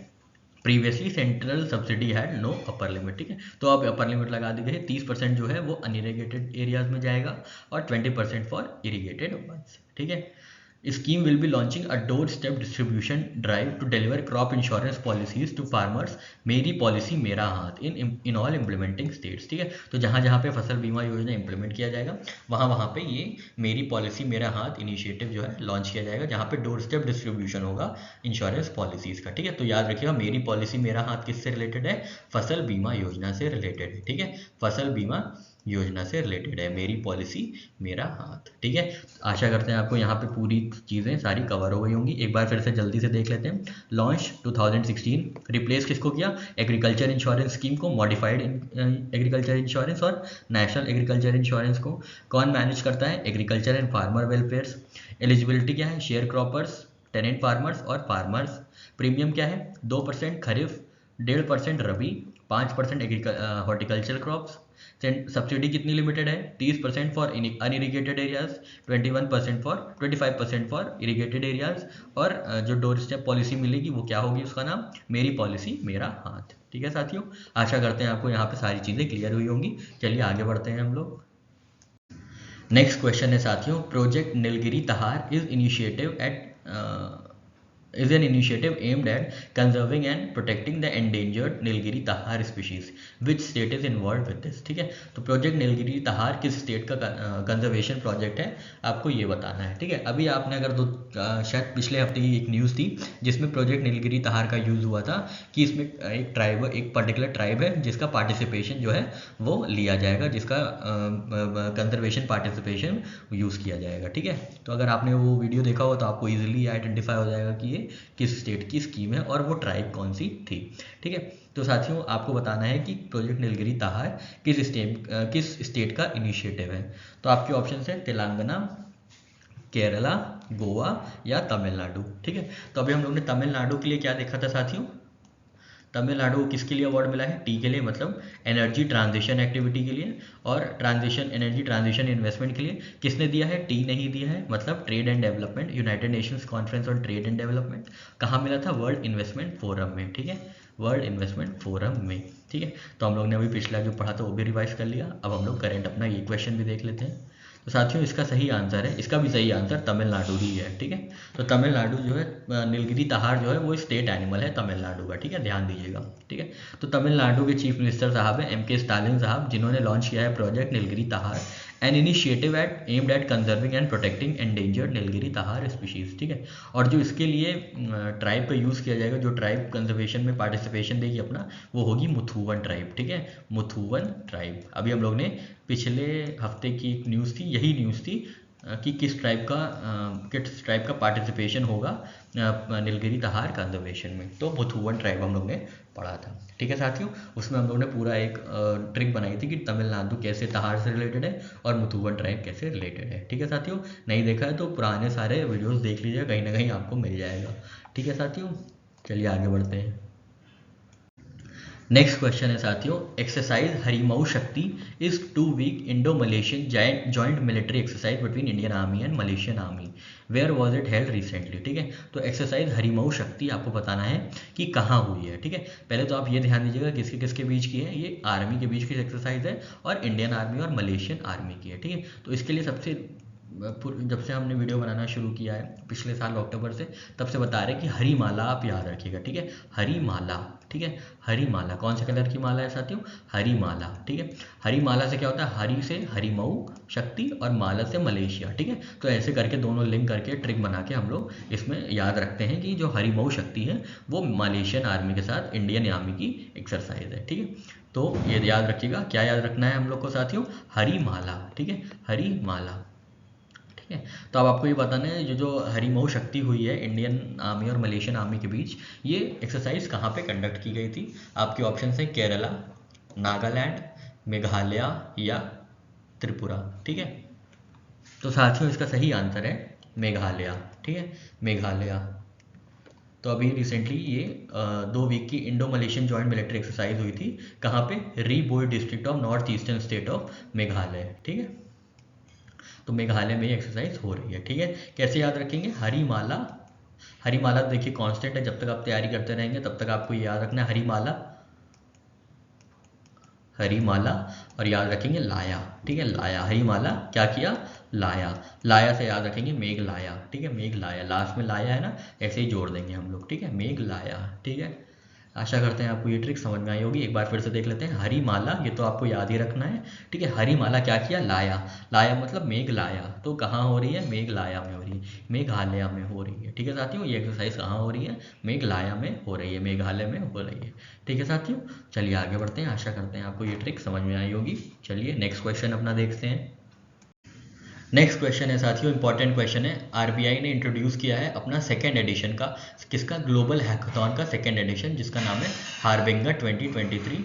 Previously central subsidy had no upper limit, ठीक है। तो अब अपर लिमिट लगा दी गई है, 30% जो है वो अनइरीगेटेड एरियाज में जाएगा और 20% फॉर इरीगेटेड वंस, ठीक है। Scheme will be launching a doorstep distribution drive to deliver crop insurance policies to farmers, मेरी पॉलिसी मेरा हाथ, इन ऑल इम्प्लीमेंटिंग स्टेट्स, ठीक है। तो जहाँ जहाँ पे फसल बीमा योजना इंप्लीमेंट किया जाएगा वहाँ वहाँ पे ये मेरी पॉलिसी मेरा हाथ इनिशिएटिव जो है लॉन्च किया जाएगा, जहाँ पे डोर स्टेप डिस्ट्रीब्यूशन होगा इंश्योरेंस पॉलिसीज का, ठीक है। तो याद रखिएगा मेरी पॉलिसी मेरा हाथ किससे रिलेटेड है, फसल बीमा योजना से रिलेटेड है, ठीक है। फसल बीमा योजना से रिलेटेड है, मेरी पॉलिसी मेरा हाथ, ठीक है। आशा करते हैं आपको यहाँ पे पूरी चीज़ें सारी कवर हो गई होंगी। एक बार फिर से जल्दी से देख लेते हैं। लॉन्च 2016, रिप्लेस किसको किया, एग्रीकल्चर इंश्योरेंस स्कीम को, मॉडिफाइड एग्रीकल्चर इंश्योरेंस और नेशनल एग्रीकल्चर इंश्योरेंस को। कौन मैनेज करता है, agriculture and farmer welfare. Eligibility क्या है, शेयर क्रॉपर्स, टेनेंट फार्मर्स और फार्मर्स। प्रीमियम क्या है, 2% खरीफ, 1.5% रबी, 5% हॉर्टिकल्चर क्रॉप्स। सब्सिडी कितनी लिमिटेड है, 30% for unirrigated areas, 25% for irrigated areas. और जो डोर स्टेप पॉलिसी मिलेगी वो क्या होगी, उसका नाम मेरी पॉलिसी मेरा हाथ, ठीक है साथियों। आशा करते हैं आपको यहाँ पे सारी चीज़ें क्लियर हुई होंगी। चलिए आगे बढ़ते हैं हम लोग। नेक्स्ट क्वेश्चन है साथियों, प्रोजेक्ट नीलगिरी तहार is an initiative aimed at conserving and protecting the endangered Nilgiri Tahar species. Which state is involved with this, ठीक है। तो प्रोजेक्ट नीलगिरी तहार किस स्टेट का कंजर्वेशन प्रोजेक्ट है, आपको ये बताना है, ठीक है। अभी आपने अगर शायद पिछले हफ्ते की एक न्यूज़ थी जिसमें प्रोजेक्ट नीलगिरी तहार का यूज़ हुआ था कि इसमें एक पर्टिकुलर ट्राइब है जिसका पार्टिसिपेशन जो है वो लिया जाएगा, जिसका कंजर्वेशन पार्टिसिपेशन यूज़ किया जाएगा, ठीक है। तो अगर आपने वो वीडियो देखा हो तो आपको ईजिली आइडेंटिफाई हो जाएगा कि ये किस स्टेट की स्कीम है और वो ट्राइब कौन सी थी। ठीक है, तो साथियों आपको बताना है कि प्रोजेक्ट नीलगिरी ताहार किस स्टेट का इनिशिएटिव है। तो आपके ऑप्शन है तेलंगाना, केरला, गोवा या तमिलनाडु। ठीक है, तो अभी हम लोग ने तमिलनाडु के लिए क्या देखा था साथियों, तमिलनाडु को किसके लिए अवार्ड मिला है, टी के लिए, मतलब एनर्जी ट्रांजिशन एक्टिविटी के लिए, और एनर्जी ट्रांजिशन इन्वेस्टमेंट के लिए किसने दिया है, टी ने ही दिया है, मतलब trade and development, United Nations conference on trade and development. कहाँ मिला था, वर्ल्ड इन्वेस्टमेंट फोरम में। ठीक है, वर्ल्ड इन्वेस्टमेंट फोरम में। ठीक है, तो हम लोग ने अभी पिछला जो पढ़ा था वो भी रिवाइज कर लिया। अब हम लोग करेंट अपना ये क्वेश्चन भी देख लेते हैं। तो साथियों इसका सही आंसर है, इसका भी सही आंसर तमिलनाडु ही है। ठीक है, तो तमिलनाडु जो है, नीलगिरी ताहार जो है वो स्टेट एनिमल है तमिलनाडु का। ठीक है, ध्यान दीजिएगा। ठीक है, तो तमिलनाडु के चीफ मिनिस्टर साहब हैं एम के स्टालिन साहब, जिन्होंने लॉन्च किया है प्रोजेक्ट नीलगिरी ताहार, an initiative aimed at conserving and protecting endangered Nilgiri ताहार स्पीशीज। ठीक है, और जो इसके लिए ट्राइब का यूज़ किया जाएगा, जो ट्राइब कंजर्वेशन में पार्टिसिपेशन देगी अपना, वो होगी मुथुवन ट्राइब। ठीक है, मुथुवन ट्राइब। अभी हम लोग ने पिछले हफ्ते की एक न्यूज़ थी, यही न्यूज़ थी कि किस ट्राइब का पार्टिसिपेशन होगा नीलगिरी ताहार कंजर्वेशन में, तो मुथुवन ट्राइब हम लोग ने पढ़ा था। ठीक है साथियों, उसमें हम लोग ने पूरा एक ट्रिक बनाई थी कि तमिलनाडु कैसे ताहार से रिलेटेड है और मुथुवन ट्राइब कैसे रिलेटेड है। ठीक है साथियों, नहीं देखा है तो पुराने सारे वीडियोस देख लीजिए, कहीं ना कहीं आपको मिल जाएगा। ठीक है साथियों, चलिए आगे बढ़ते हैं। नेक्स्ट क्वेश्चन है साथियों, exercise Harimau Shakti is 2 week Indo Malaysian joint military exercise between Indian army and Malaysian army, where was it held recently. ठीक है, तो एक्सरसाइज हरिमऊ शक्ति आपको बताना है कि कहाँ हुई है। ठीक है, पहले तो आप ये ध्यान दीजिएगा किसके किसके बीच की है, ये आर्मी के बीच की एक्सरसाइज है और इंडियन आर्मी और मलेशियन आर्मी की है। ठीक है, तो इसके लिए जब से हमने वीडियो बनाना शुरू किया है पिछले साल अक्टूबर से, तब से बता रहे हैं कि हरी माला आप याद रखिएगा। ठीक है, हरी माला। ठीक है, हरी माला कौन से कलर की माला है साथियों, हरी माला। ठीक है, हरी माला से क्या होता है, हरी से हरिमऊ शक्ति और माला से मलेशिया। ठीक है, तो ऐसे करके दोनों लिंक करके ट्रिक बना के हम लोग इसमें याद रखते हैं कि जो हरिमऊ शक्ति है वो मलेशियन आर्मी के साथ इंडियन आर्मी की एक्सरसाइज है। ठीक है, तो ये याद रखिएगा, क्या याद रखना है हम लोग को साथियों, हरी माला। ठीक है, हरी माला। तो अब आपको ये बताना है जो हरिमऊ शक्ति हुई है इंडियन आर्मी और मलेशियन आर्मी के बीच, ये एक्सरसाइज कहाँ पे कंडक्ट की गई थी। आपके ऑप्शन हैं केरला, नागालैंड, मेघालय या त्रिपुरा। ठीक है, तो साथियों इसका सही आंसर है मेघालय। ठीक है, मेघालय। तो अभी रिसेंटली ये 2 वीक की Indo Malaysian joint military exercise हुई थी, कहाँ पे, Ri Bhoi district of north eastern state of Meghalaya. ठीक है, तो मेघालय में ये एक्सरसाइज हो रही है। ठीक है, कैसे याद रखेंगे, हरी माला। हरी माला देखिए कांस्टेंट है, जब तक आप तैयारी करते रहेंगे तब तक आपको ये याद रखना है, हरी माला, हरी माला, और याद रखेंगे लाया। ठीक है, लाया, हरी माला क्या किया, लाया। लाया से याद रखेंगे मेघ लाया। ठीक है, मेघ लाया, लास्ट में लाया है ना, ऐसे ही जोड़ देंगे हम लोग। ठीक है, मेघ लाया। ठीक है, आशा करते हैं आपको ये ट्रिक समझ में आई होगी। एक बार फिर से देख लेते हैं, हरी माला, ये तो आपको याद ही रखना है। ठीक है, हरी माला क्या किया, लाया। लाया मतलब मेघ लाया, तो कहाँ हो रही है, मेघालय में हो रही है, मेघालय में हो रही है। ठीक है साथियों, ये एक्सरसाइज कहाँ हो रही है, मेघालय में हो रही है, मेघालय में हो रही है। ठीक है साथियों, चलिए आगे बढ़ते हैं। आशा करते हैं आपको ये ट्रिक समझ में आई होगी। चलिए नेक्स्ट क्वेश्चन अपना देखते हैं। नेक्स्ट क्वेश्चन है साथियों, इंपॉर्टेंट क्वेश्चन है। आरबीआई ने इंट्रोड्यूस किया है अपना सेकेंड एडिशन का, किसका, ग्लोबल हैकाथॉन का सेकेंड एडिशन, जिसका नाम है हार्बिंगर 2023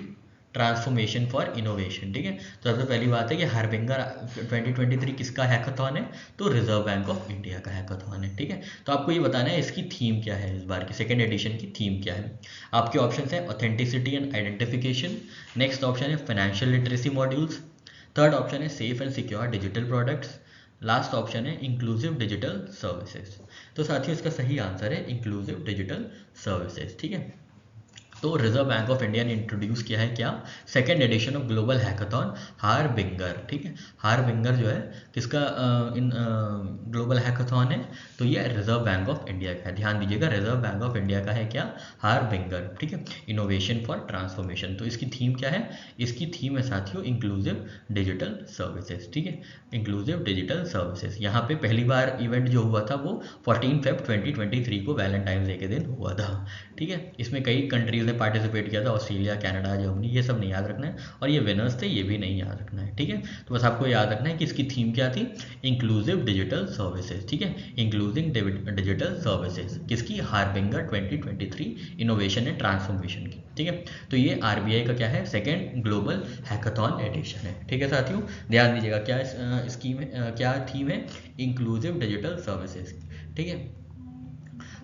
ट्रांसफॉर्मेशन फॉर इनोवेशन। ठीक है, तो सबसे पहली बात है कि हार्बिंगर 2023 किसका हैकाथॉन है, तो रिजर्व बैंक ऑफ इंडिया का हैकाथॉन है। ठीक है, तो आपको ये बताना है इसकी थीम क्या है, इस बार की सेकेंड एडिशन की थीम क्या है। आपके ऑप्शन है authenticity and identification, next option है financial literacy modules, third option है safe and secure digital products, last option है इंक्लूसिव डिजिटल सर्विसेज। तो साथियों इसका सही आंसर है इंक्लूसिव डिजिटल सर्विसेज। ठीक है, तो रिजर्व बैंक ऑफ इंडिया ने इंट्रोड्यूस किया है क्या, second edition of global hackathon harbinger. ठीक है, हार्बिंगर जो है किसका ग्लोबल हैकाथॉन है, तो ये रिजर्व बैंक ऑफ इंडिया का है। ध्यान दीजिएगा, रिजर्व बैंक ऑफ इंडिया का है क्या, हार्बिंगर। ठीक है, इनोवेशन फॉर ट्रांसफॉर्मेशन। तो इसकी थीम क्या है, इसकी थीम है साथियों इंक्लूसिव डिजिटल सर्विसेज। ठीक है, इंक्लूसिव डिजिटल सर्विसेज। यहाँ पे पहली बार इवेंट जो हुआ था वो 14 Feb 2023 को वैलेंटाइन डे के दिन हुआ था। ठीक है, इसमें कई कंट्रीज ने पार्टिसिपेट किया था, ऑस्ट्रेलिया, कनाडा, जर्मनी, ये सब नहीं याद रखना है, और ये विनर्स थे ये भी नहीं याद रखना है, ठीक है। तो बस आपको याद रखना है कि इसकी थीम क्या थी, इंक्लूसिव डिजिटल सर्विसेज, ठीक है, इंक्लूसिव डिजिटल सर्विसेज, किसकी, हार्बिंगर 2023 इनोवेशन एंड ट्रांसफॉर्मेशन की, ठीक है। तो ये आरबीआई का क्या है, सेकेंड ग्लोबल हैकाथॉन एडिशन है, ठीक है साथियों, ध्यान दीजिएगा क्या स्कीम है, क्या थीम है, इंक्लूसिव डिजिटल सर्विसेज, ठीक है।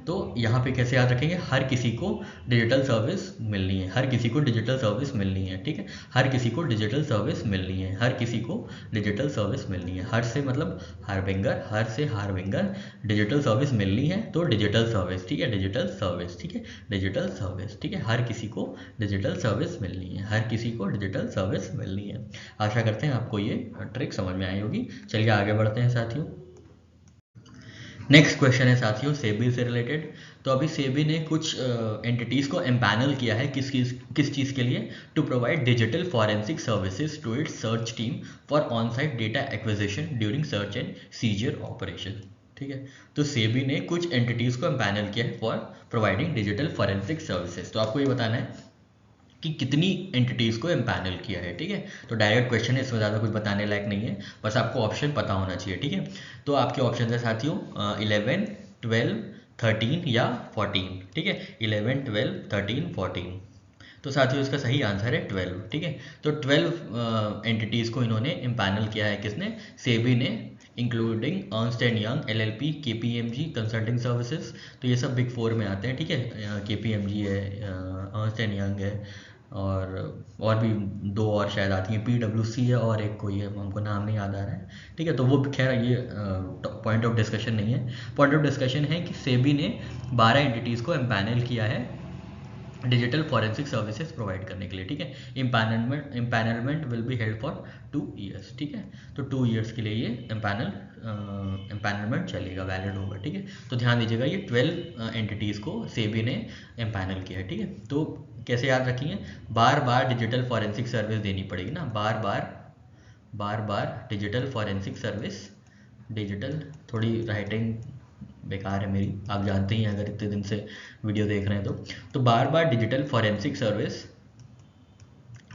तो यहाँ पे कैसे याद रखेंगे, हर किसी को डिजिटल सर्विस मिलनी है, हर किसी को डिजिटल सर्विस मिलनी है, ठीक है, हर किसी को डिजिटल सर्विस मिलनी है, हर किसी को डिजिटल सर्विस मिलनी है, हर से मतलब हार्बिंगर, हर से हार्बिंगर, डिजिटल सर्विस मिलनी है तो डिजिटल सर्विस, ठीक है, डिजिटल सर्विस, ठीक है, डिजिटल सर्विस, ठीक है, हर किसी को डिजिटल सर्विस मिलनी है, हर किसी को डिजिटल सर्विस मिलनी है। आशा करते हैं आपको ये ट्रिक समझ में आई होगी। चलिए आगे बढ़ते हैं साथियों। नेक्स्ट क्वेश्चन है साथियों सेबी से रिलेटेड। तो अभी सेबी ने कुछ एंटिटीज़ को एम्पैनल किया है किस चीज़ के लिए, to provide digital forensic services to its search team for on site data acquisition during search and seizure operation, ठीक है। तो सेबी ने कुछ एंटिटीज़ को एम्पैनल किया है for providing digital forensic services. तो आपको ये बताना है कि कितनी एंटिटीज़ को एम्पैनल किया है, ठीक है। तो डायरेक्ट क्वेश्चन है, इसमें ज़्यादा कुछ बताने लायक नहीं है, बस आपको ऑप्शन पता होना चाहिए, ठीक है। तो आपके ऑप्शन है साथियों 11, 12, 13 या 14, ठीक है, 11, 12, 13, 14। तो साथियों इसका सही आंसर है 12, ठीक है। तो 12 एंटिटीज़ को इन्होंने एम्पैनल किया है, किसने, सेबी ने, including Ernst and young, LLP, KPMG consulting services. तो ये सब बिग 4 में आते हैं, ठीक है, केपीएमजी है, अर्नस्ट एंड यंग है, और भी 2 और शायद आती हैं, पीडब्ल्यूसी है और एक कोई है, हमको नाम नहीं याद आ रहा है, ठीक है। तो वो खैर ये पॉइंट ऑफ डिस्कशन नहीं है। पॉइंट ऑफ डिस्कशन है कि सेबी ने 12 एंटिटीज़ को एम्पैनल किया है डिजिटल फॉरेंसिक सर्विसेज प्रोवाइड करने के लिए, ठीक है। Empanelment will be held for 2 years, ठीक है। तो 2 ईयर्स के लिए ये एम्पैनलमेंट चलेगा, वैलिड होगा, ठीक है। तो ध्यान दीजिएगा ये 12 एंटिटीज़ को सेबी ने एम्पैनल किया है, ठीक है। तो कैसे याद रखेंगे, बार बार डिजिटल फॉरेंसिक सर्विस देनी पड़ेगी ना, बार बार डिजिटल फॉरेंसिक सर्विस, डिजिटल, थोड़ी राइटिंग बेकार है मेरी, आप जानते ही हैं अगर इतने दिन से वीडियो देख रहे हैं तो बार बार डिजिटल फॉरेंसिक सर्विस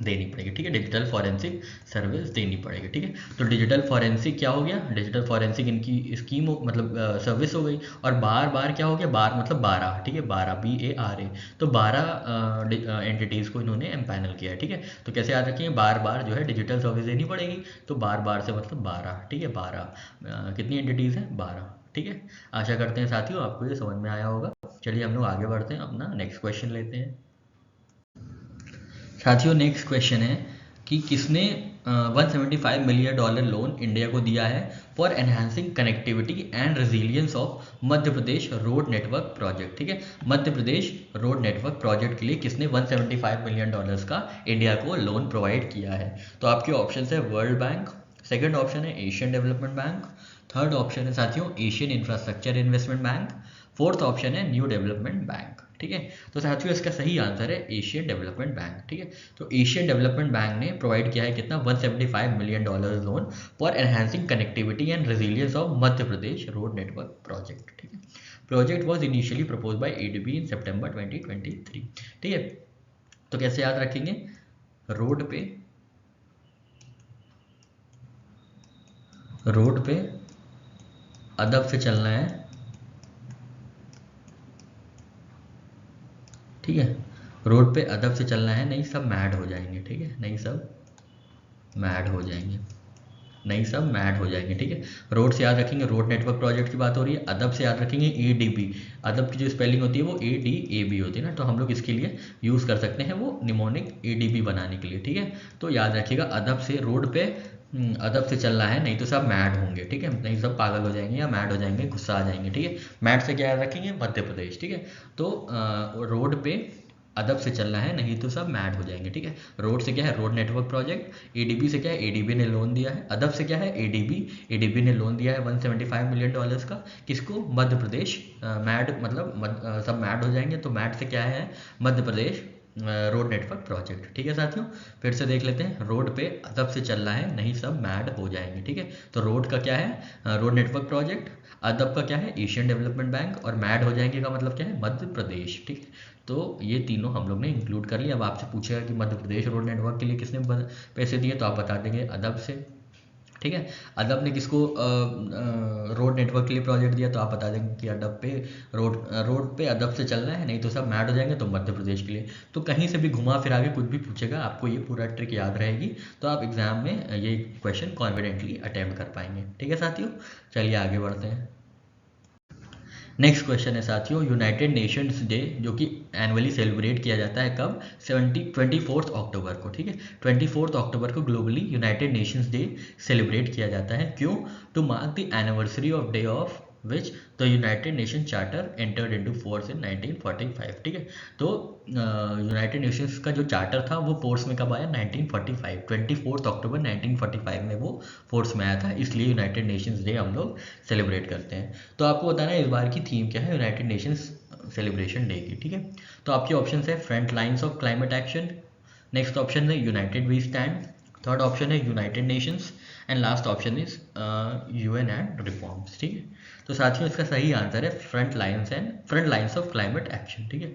देनी पड़ेगी, ठीक है, डिजिटल फॉरेंसिक सर्विस देनी पड़ेगी, ठीक है। तो डिजिटल फॉरेंसिक क्या हो गया, डिजिटल फॉरेंसिक इनकी स्कीम मतलब सर्विस हो गई, और बार बार क्या हो गया, बार मतलब 12, ठीक है, 12 BARA। तो 12 एंटिटीज़ को इन्होंने एम्पैनल किया है, ठीक है। तो कैसे याद रखिए, बार बार जो है डिजिटल सर्विस देनी पड़ेगी, तो बार बार से मतलब 12, ठीक है, 12 कितनी एंटिटीज़ हैं, 12, ठीक है। आशा करते हैं साथियों आपको ये समझ में आया होगा। चलिए हम लोग आगे बढ़ते हैं, अपना नेक्स्ट क्वेश्चन लेते हैं साथियों। नेक्स्ट क्वेश्चन है कि किसने $175 मिलियन लोन इंडिया को दिया है for enhancing connectivity and resilience of Madhya Pradesh road network project, ठीक है। Madhya Pradesh road network project के लिए किसने $175 मिलियन का इंडिया को लोन प्रोवाइड किया है। तो आपके ऑप्शन है वर्ल्ड बैंक, सेकेंड ऑप्शन है Asian development bank, third option है साथियों Asian infrastructure investment bank, fourth option है न्यू डेवलपमेंट बैंक, ठीक है। तो साथियों इसका सही आंसर है एशियन डेवलपमेंट बैंक, ठीक है। तो एशियन डेवलपमेंट बैंक ने प्रोवाइड किया है कितना, $175 million loan for enhancing connectivity and resilience of Madhya Pradesh road network project, ठीक है। Project was initially propose by ADB इन सितंबर 2023, ठीक है। तो कैसे याद रखेंगे, रोड पे अदब से चलना है, ठीक है, रोड पे अदब से चलना है, नहीं सब मैड हो जाएंगे, ठीक है, नहीं सब मैड हो जाएंगे, नहीं सब मैड हो जाएंगे, ठीक है। रोड से याद रखेंगे, रोड नेटवर्क प्रोजेक्ट की बात हो रही है। अदब से याद रखेंगे ADB, अदब की जो स्पेलिंग होती है वो ADAB होती है ना, तो हम लोग इसके लिए यूज़ कर सकते हैं वो निमोनिक ADB बनाने के लिए, ठीक है। तो याद रखिएगा अदब से, रोड पे अदब से चलना है, नहीं तो सब मैड होंगे, ठीक है, नहीं सब पागल हो जाएंगे या मैड हो जाएंगे, गुस्सा आ जाएंगे, ठीक है। मैड से क्या याद रखेंगे, मध्य प्रदेश, ठीक है। तो रोड पे अदब से चलना है, नहीं तो सब मैड हो जाएंगे, ठीक है। रोड से क्या है, रोड नेटवर्क प्रोजेक्ट, ADB से क्या है, ADB ने लोन दिया है, अदब से क्या है, ADB ने लोन दिया है $175 मिलियन का, किसको, मध्य प्रदेश, मैड मतलब सब मैड हो जाएंगे, तो मैड से क्या है, Madhya Pradesh road network project. ठीक है साथियों, फिर से देख लेते हैं। रोड पे अदब से चलना है, नहीं सब मैड हो जाएंगे। ठीक है, तो रोड का क्या है, रोड नेटवर्क प्रोजेक्ट। अदब का क्या है, एशियन डेवलपमेंट बैंक। और मैड हो जाएंगे का मतलब क्या है, मध्य प्रदेश। ठीक है, तो ये तीनों हम लोग ने इंक्लूड कर लिया। अब आपसे पूछेगा कि मध्य प्रदेश रोड नेटवर्क के लिए किसने पैसे दिए, तो आप बता देंगे अदब से। ठीक है, अदब ने किसको रोड नेटवर्क के लिए प्रोजेक्ट दिया, तो आप बता देंगे कि अदब पे रोड पे अदब से चलना है, नहीं तो सब मैड हो जाएंगे, तो मध्य प्रदेश के लिए। तो कहीं से भी घुमा फिरा के कुछ भी पूछेगा, आपको ये पूरा ट्रिक याद रहेगी, तो आप एग्जाम में ये क्वेश्चन कॉन्फिडेंटली अटेम्प्ट कर पाएंगे। ठीक है साथियों, चलिए आगे बढ़ते हैं। नेक्स्ट क्वेश्चन है साथियों, यूनाइटेड नेशंस डे जो कि एनुअली सेलिब्रेट किया जाता है कब, 24 अक्टूबर को। ठीक है, 24 अक्टूबर को globally United Nations day celebrate किया जाता है। क्यों, to mark the anniversary of day of which the United Nation charter entered into force in 1945। ठीक है, तो यूनाइटेड नेशंस का जो चार्टर था वो फोर्स में कब आया, 1945, 24 अक्टूबर 1945 में वो फोर्स में आया था, इसलिए यूनाइटेड नेशंस डे हम लोग सेलिब्रेट करते हैं। तो आपको बताना है इस बार की थीम क्या है यूनाइटेड नेशंस सेलिब्रेशन डे की। ठीक है, तो आपके ऑप्शन है front lines of climate action, next option है united we stand, third option है United Nations, and last option is UN and reforms. ठीक है, तो साथियों इसका सही आंसर है front lines of climate action. ठीक है,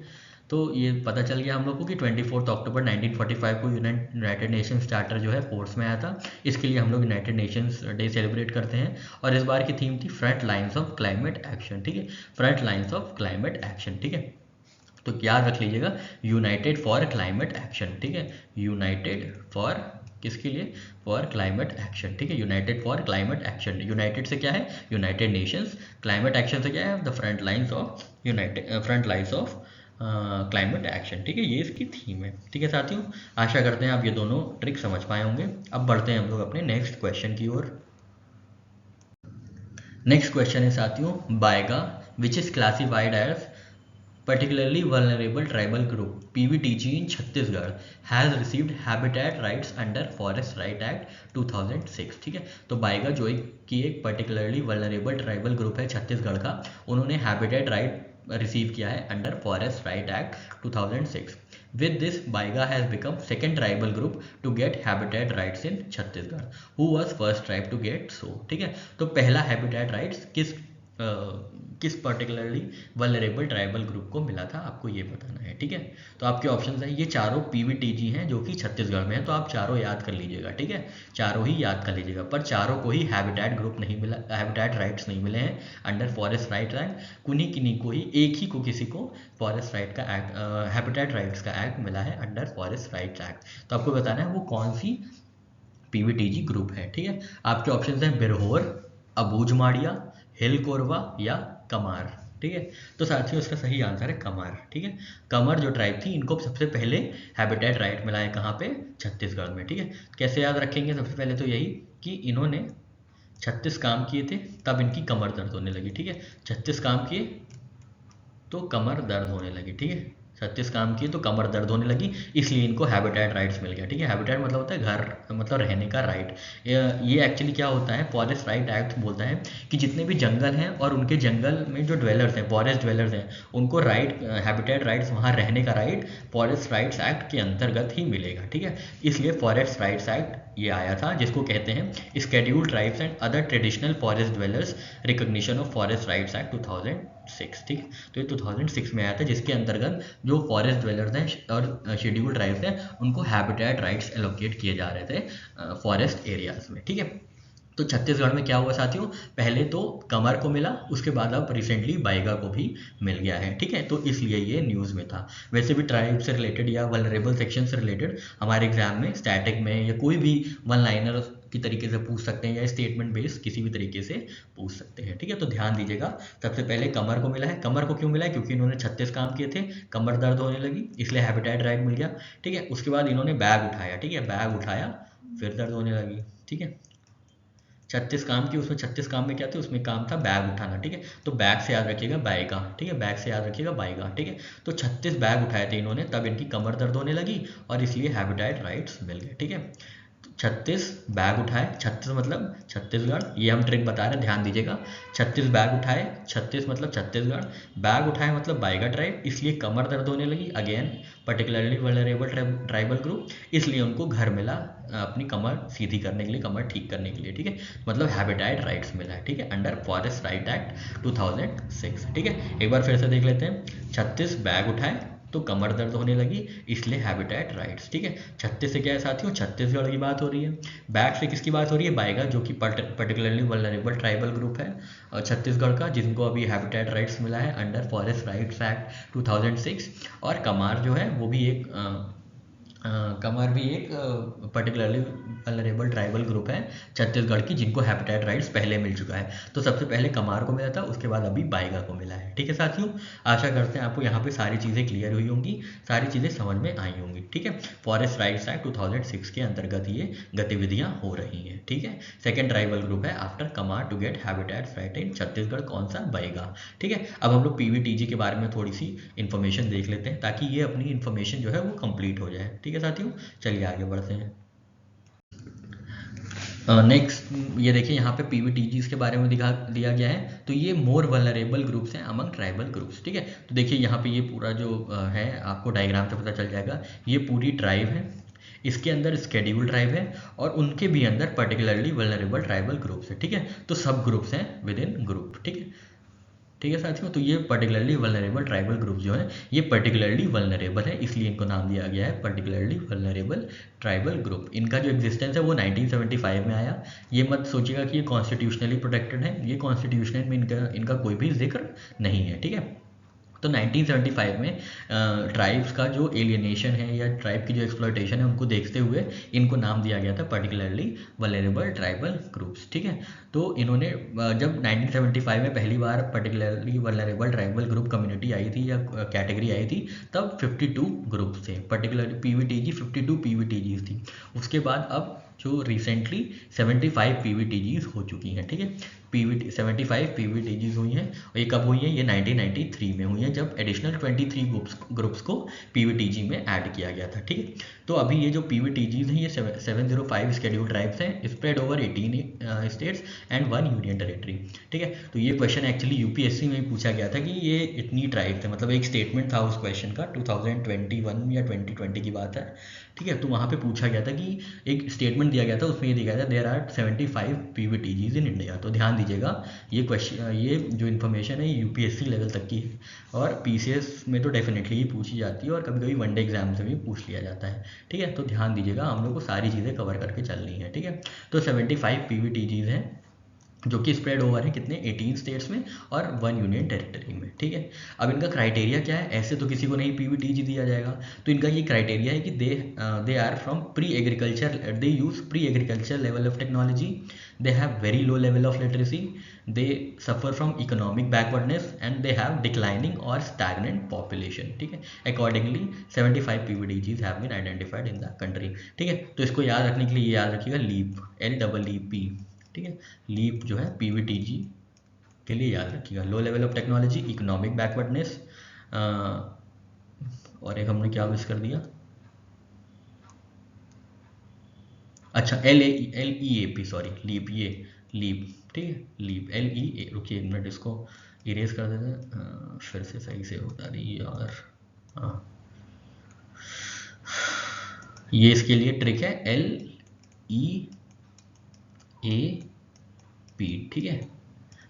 तो ये पता चल गया हम लोग को कि 24 अक्टूबर 1945 को यूनाइटेड नेशंस चार्टर जो है फोर्स में आया था, इसके लिए हम लोग यूनाइटेड नेशंस डे सेलिब्रेट करते हैं। और इस बार की थीम थी front lines of climate action. ठीक है, front lines of climate action. ठीक है, तो याद रख लीजिएगा, यूनाइटेड फॉर क्लाइमेट एक्शन। ठीक है, यूनाइटेड फॉर किसके लिए, फॉर क्लाइमेट एक्शन। ठीक है, United for climate action, United से क्या है, यूनाइटेड नेशंस, क्लाइमेट एक्शन से क्या है, the front lines of climate action. ठीक है, ये इसकी थीम है। ठीक है साथियों, आशा करते हैं आप ये दोनों ट्रिक समझ पाए होंगे। अब बढ़ते हैं हम लोग अपने नेक्स्ट क्वेश्चन की ओर। नेक्स्ट क्वेश्चन है साथियों, Baiga which is classified as particularly vulnerable tribal group PVTG in Chhattisgarh has received habitat rights under Forest Right Act 2006। ठीक है, तो बाइगा जो एक particularly vulnerable tribal group है छत्तीसगढ़ का, उन्होंने habitat right रिसीव किया है under forest right act 2006। With this, Baiga has become second tribal group to get habitat rights in Chhattisgarh. Who was first tribe to get so? ठीक है, तो पहला habitat rights किस पर्टिकुलरली वल्नरेबल ट्राइबल ग्रुप को मिला था, आपको ये बताना है। ठीक है, तो आपके ऑप्शंस हैं, ये चारों पीवीटीजी हैं जो कि छत्तीसगढ़ में है, तो आप चारों याद कर लीजिएगा। ठीक है, चारों ही याद कर लीजिएगा, पर चारों को ही हैबिटेट ग्रुप नहीं मिला, हैबिटेट राइट्स नहीं मिले हैं अंडर फॉरेस्ट राइट एक्ट। किन्हीं को ही, एक ही को किसी को फॉरेस्ट राइट का एक्ट, हैबिटेट राइट्स का एक्ट मिला है अंडर फॉरेस्ट राइट एक्ट। तो आपको बताना है वो कौन सी पीवीटीजी ग्रुप है। ठीक है, आपके ऑप्शन हैं बिरहोर, अबूझमाड़िया, हिल कोरवा या कमार। ठीक है, तो साथियों इसका सही आंसर है कमार। ठीक है, कमर जो ट्राइब थी, इनको सबसे पहले हैबिटेट राइट मिला है कहाँ पे, छत्तीसगढ़ में। ठीक है, कैसे याद रखेंगे, सबसे पहले तो यही कि इन्होंने 36 काम किए थे, तब इनकी कमर दर्द होने लगी। ठीक है, 36 काम किए तो कमर दर्द होने लगी। ठीक है, 36 काम किए तो कमर दर्द होने लगी, इसलिए इनको हैबिटेट राइट्स मिल गया। ठीक है, हैबिटेट मतलब होता है घर, मतलब रहने का राइट। ये एक्चुअली क्या होता है, फॉरेस्ट राइट एक्ट बोलता है कि जितने भी जंगल हैं और उनके जंगल में जो ड्वेलर्स हैं, फॉरेस्ट ड्वेलर्स हैं, उनको राइट, हैबिटेट राइट्स, वहाँ रहने का राइट फॉरेस्ट राइट्स एक्ट के अंतर्गत ही मिलेगा। ठीक है, इसलिए फॉरेस्ट राइट्स एक्ट ये आया था, जिसको कहते हैं scheduled tribes and other traditional forest dwellers recognition of forest rights act 2006। ठीक, तो ये 2006 में आया था, जिसके अंतर्गत जो फॉरेस्ट ड्वेलर्स हैं और शेड्यूल्ड ट्राइब्स हैं उनको हैबिटेट राइट्स एलोकेट किए जा रहे थे फॉरेस्ट एरियाज में। ठीक है, तो छत्तीसगढ़ में क्या हुआ साथियों, पहले तो कमर को मिला, उसके बाद अब रिसेंटली बाइगा को भी मिल गया है। ठीक है, तो इसलिए ये न्यूज़ में था। वैसे भी ट्राइब से रिलेटेड या वल्नरेबल सेक्शन से रिलेटेड हमारे एग्जाम में स्टैटिक में या कोई भी वन लाइनर की तरीके से पूछ सकते हैं, या स्टेटमेंट बेस्ड किसी भी तरीके से पूछ सकते हैं। ठीक है, तो ध्यान दीजिएगा, सबसे पहले कमर को मिला है। कमर को क्यों मिला है, क्योंकि इन्होंने 36 काम किए थे, कमर दर्द होने लगी, इसलिए हैबिटेट राइट मिल गया। ठीक है, उसके बाद इन्होंने बैग उठाया। ठीक है, बैग उठाया फिर दर्द होने लगी। ठीक है, 36 काम की, उसमें 36 काम में क्या थे, उसमें काम था बैग उठाना। ठीक है, तो बैग से याद रखिएगा बाइगा। ठीक है, बैग से याद रखिएगा बाइगा। ठीक है, तो 36 बैग उठाए थे इन्होंने, तब इनकी कमर दर्द होने लगी और इसलिए हैबिटेट राइट्स मिल गए। ठीक है, 36 बैग उठाए, 36 मतलब छत्तीसगढ़, ये हम ट्रिक बता रहे हैं, ध्यान दीजिएगा। 36 बैग उठाए, 36 मतलब छत्तीसगढ़, बैग उठाए मतलब बाइगा ट्राइब, इसलिए कमर दर्द होने लगी, again particularly vulnerable tribal group, इसलिए उनको घर मिला अपनी कमर सीधी करने के लिए, कमर ठीक करने के लिए, ठीक है। मतलब हैबिटेट राइट्स मिला है, ठीक है, अंडर फॉरेस्ट राइट एक्ट 2006, ठीक है। एक बार फिर से देख लेते हैं। 36 बैग उठाए तो कमर दर्द होने लगी, इसलिए हैबिटेट राइट्स, ठीक है। 36 से क्या है साथियों, छत्तीसगढ़ की बात हो रही है। बैग से किसकी बात हो रही है, बाइगा, जो कि पर्टिकुलरली वल्नरेबल ट्राइबल ग्रुप है छत्तीसगढ़ का, जिनको अभी हैबिटेट राइट्स मिला है अंडर फॉरेस्ट राइट्स एक्ट 2006। और कमार जो है वो भी एक कमर भी एक पर्टिकुलरली वल्नरेबल ट्राइबल ग्रुप है छत्तीसगढ़ की, जिनको हैबिटेट राइट्स पहले मिल चुका है। तो सबसे पहले कमार को मिला था, उसके बाद अभी बाइगा को मिला है, ठीक है साथियों। आशा करते हैं आपको यहाँ पे सारी चीज़ें क्लियर हुई होंगी, सारी चीज़ें समझ में आई होंगी, ठीक है। फॉरेस्ट राइट्स एक्ट 2006 के अंतर्गत ये गतिविधियाँ हो रही हैं, ठीक है। सेकेंड ट्राइबल ग्रुप है after Kamar to get habitat right in Chhattisgarh, कौन सा, बाइगा, ठीक है। अब हम लोग पीवीटीजी के बारे में थोड़ी सी इन्फॉर्मेशन देख लेते हैं, ताकि ये अपनी इन्फॉर्मेशन जो है वो कंप्लीट हो जाए, ठीक है साथियों। चलिए आगे बढ़ते हैं। नेक्स्ट ये देखिए, यहाँ पे पीवीटीजीज के बारे में दिखा दिया गया है। तो ये मोर वल्नरेबल ग्रुप्स हैं अमंग ट्राइबल ग्रुप्स, ठीक है। तो देखिए यहाँ पे ये पूरा जो है, आपको डायग्राम से पता चल जाएगा, ये पूरी ट्राइब है, इसके अंदर स्केड्यूल ट्राइब है, और उनके भी अंदर पर्टिकुलरली वल्नरेबल ट्राइबल ग्रुप्स है, ठीक है। तो सब ग्रुप्स हैं विद इन ग्रुप, ठीक है, ठीक है साथियों। तो ये पर्टिकुलरली वल्नरेबल ट्राइबल ग्रुप जो है, ये पर्टिकुलरली वल्नरेबल है, इसलिए इनको नाम दिया गया है पर्टिकुलरली वल्नरेबल ट्राइबल ग्रुप। इनका जो एग्जिस्टेंस है वो 1975 में आया। ये मत सोचिएगा कि ये कॉन्स्टिट्यूशनली प्रोटेक्टेड है, ये कॉन्स्टिट्यूशनल में इनका कोई भी जिक्र नहीं है, ठीक है। तो 1975 में ट्राइब्स का जो एलियनेशन है या ट्राइब की जो एक्सप्लॉयटेशन है, उनको देखते हुए इनको नाम दिया गया था पर्टिकुलरली वल्नरेबल ट्राइबल ग्रुप्स, ठीक है। तो इन्होंने जब 1975 में पहली बार particularly vulnerable tribal group community आई थी या कैटेगरी आई थी, तब 52 ग्रुप थे, पर्टिकुलरली पीवीटीजी 52 पीवीटीजी थी। उसके बाद अब जो रिसेंटली 75 पीवीटीजीज हो चुकी हैं, ठीक है। 75 पीवीटीजीज हुई हैं, और ये कब हुई है, ये 1993 में हुई है, जब एडिशनल 23 ग्रुप्स को पीवीटीजी में ऐड किया गया था, ठीक है। तो अभी ये जो पीवीटीजीज हैं, ये 705 स्केड्यूल ट्राइब्स हैं, spread over 18 states and 1 union territory, ठीक है। तो ये क्वेश्चन एक्चुअली यूपीएससी में पूछा गया था कि ये इतनी ट्राइब्स है, मतलब एक स्टेटमेंट था उस क्वेश्चन का, 2021 या 2020 की बात है, ठीक है। तो वहाँ पे पूछा गया था कि एक स्टेटमेंट दिया गया था, उसमें ये दिया गया था there are 75 PVTGs in India. तो ध्यान दीजिएगा, ये क्वेश्चन, ये जो इन्फॉर्मेशन है, यूपीएससी लेवल तक की है, और पीसीएस में तो डेफिनेटली ही पूछी जाती है, और कभी कभी वनडे एग्जाम से भी पूछ लिया जाता है, ठीक है। तो ध्यान दीजिएगा, हम लोग को सारी चीज़ें कवर करके चलनी है, ठीक है। तो 75 पीवीटीजीज हैं, जो कि स्प्रेड ओवर है कितने, 18 स्टेट्स में और 1 यूनियन टेरिटरी में, ठीक है। अब इनका क्राइटेरिया क्या है, ऐसे तो किसी को नहीं पीवीटीजी दिया जाएगा, तो इनका ये क्राइटेरिया है कि they are from pre agriculture, they use pre agriculture level of technology, they have very low level of literacy, they suffer from economic backwardness, and they have declining or stagnant population, ठीक है। Accordingly 75 PVTGs have been identified in the country, ठीक है। तो इसको याद रखने के लिए ये याद रखिएगा, लीप, LEEP, ठीक है। लीप जो है पीवीटीजी के लिए याद रखिएगा, लो level of technology, economic backwardness, और एक हमने क्या मिस कर दिया, अच्छा LEAP, सॉरी, लीप, ये लीप, ठीक है, लीप LEA, रुकिए एक मिनट, इसको इरेज कर देते हैं, फिर से सही से होता रही यार, हाँ, ये इसके लिए ट्रिक है, LEAP, ठीक है।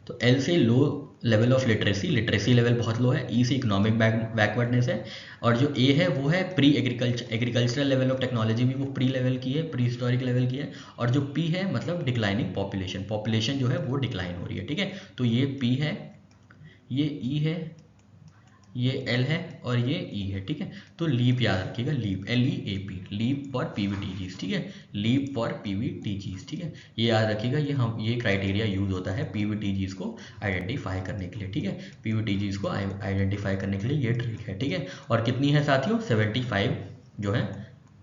तो L से लो level of literacy, literacy level बहुत लो है, E से इकोनॉमिक बैकवर्डनेस है, और जो A है वो है pre agricultural level of technology, भी वो प्री लेवल की है, प्री हिस्टोरिक लेवल की है, और जो P है मतलब डिक्लाइनिंग पॉपुलेशन, पॉपुलेशन जो है वो डिक्लाइन हो रही है, ठीक है। तो ये P है, ये E है, ये L है, और ये E है, ठीक है। तो लीप याद रखिएगा, leap LEAP, leap for PVTGs, ठीक है, लीप फॉर पीवीटीजीज, ठीक है। ये याद रखिएगा, ये क्राइटेरिया यूज होता है पीवीटीजीज को आइडेंटिफाई करने के लिए, ठीक है। पीवीटीजीज को आइडेंटिफाई करने के लिए ये ट्रिक है, ठीक है। और कितनी है साथियों, 75 जो है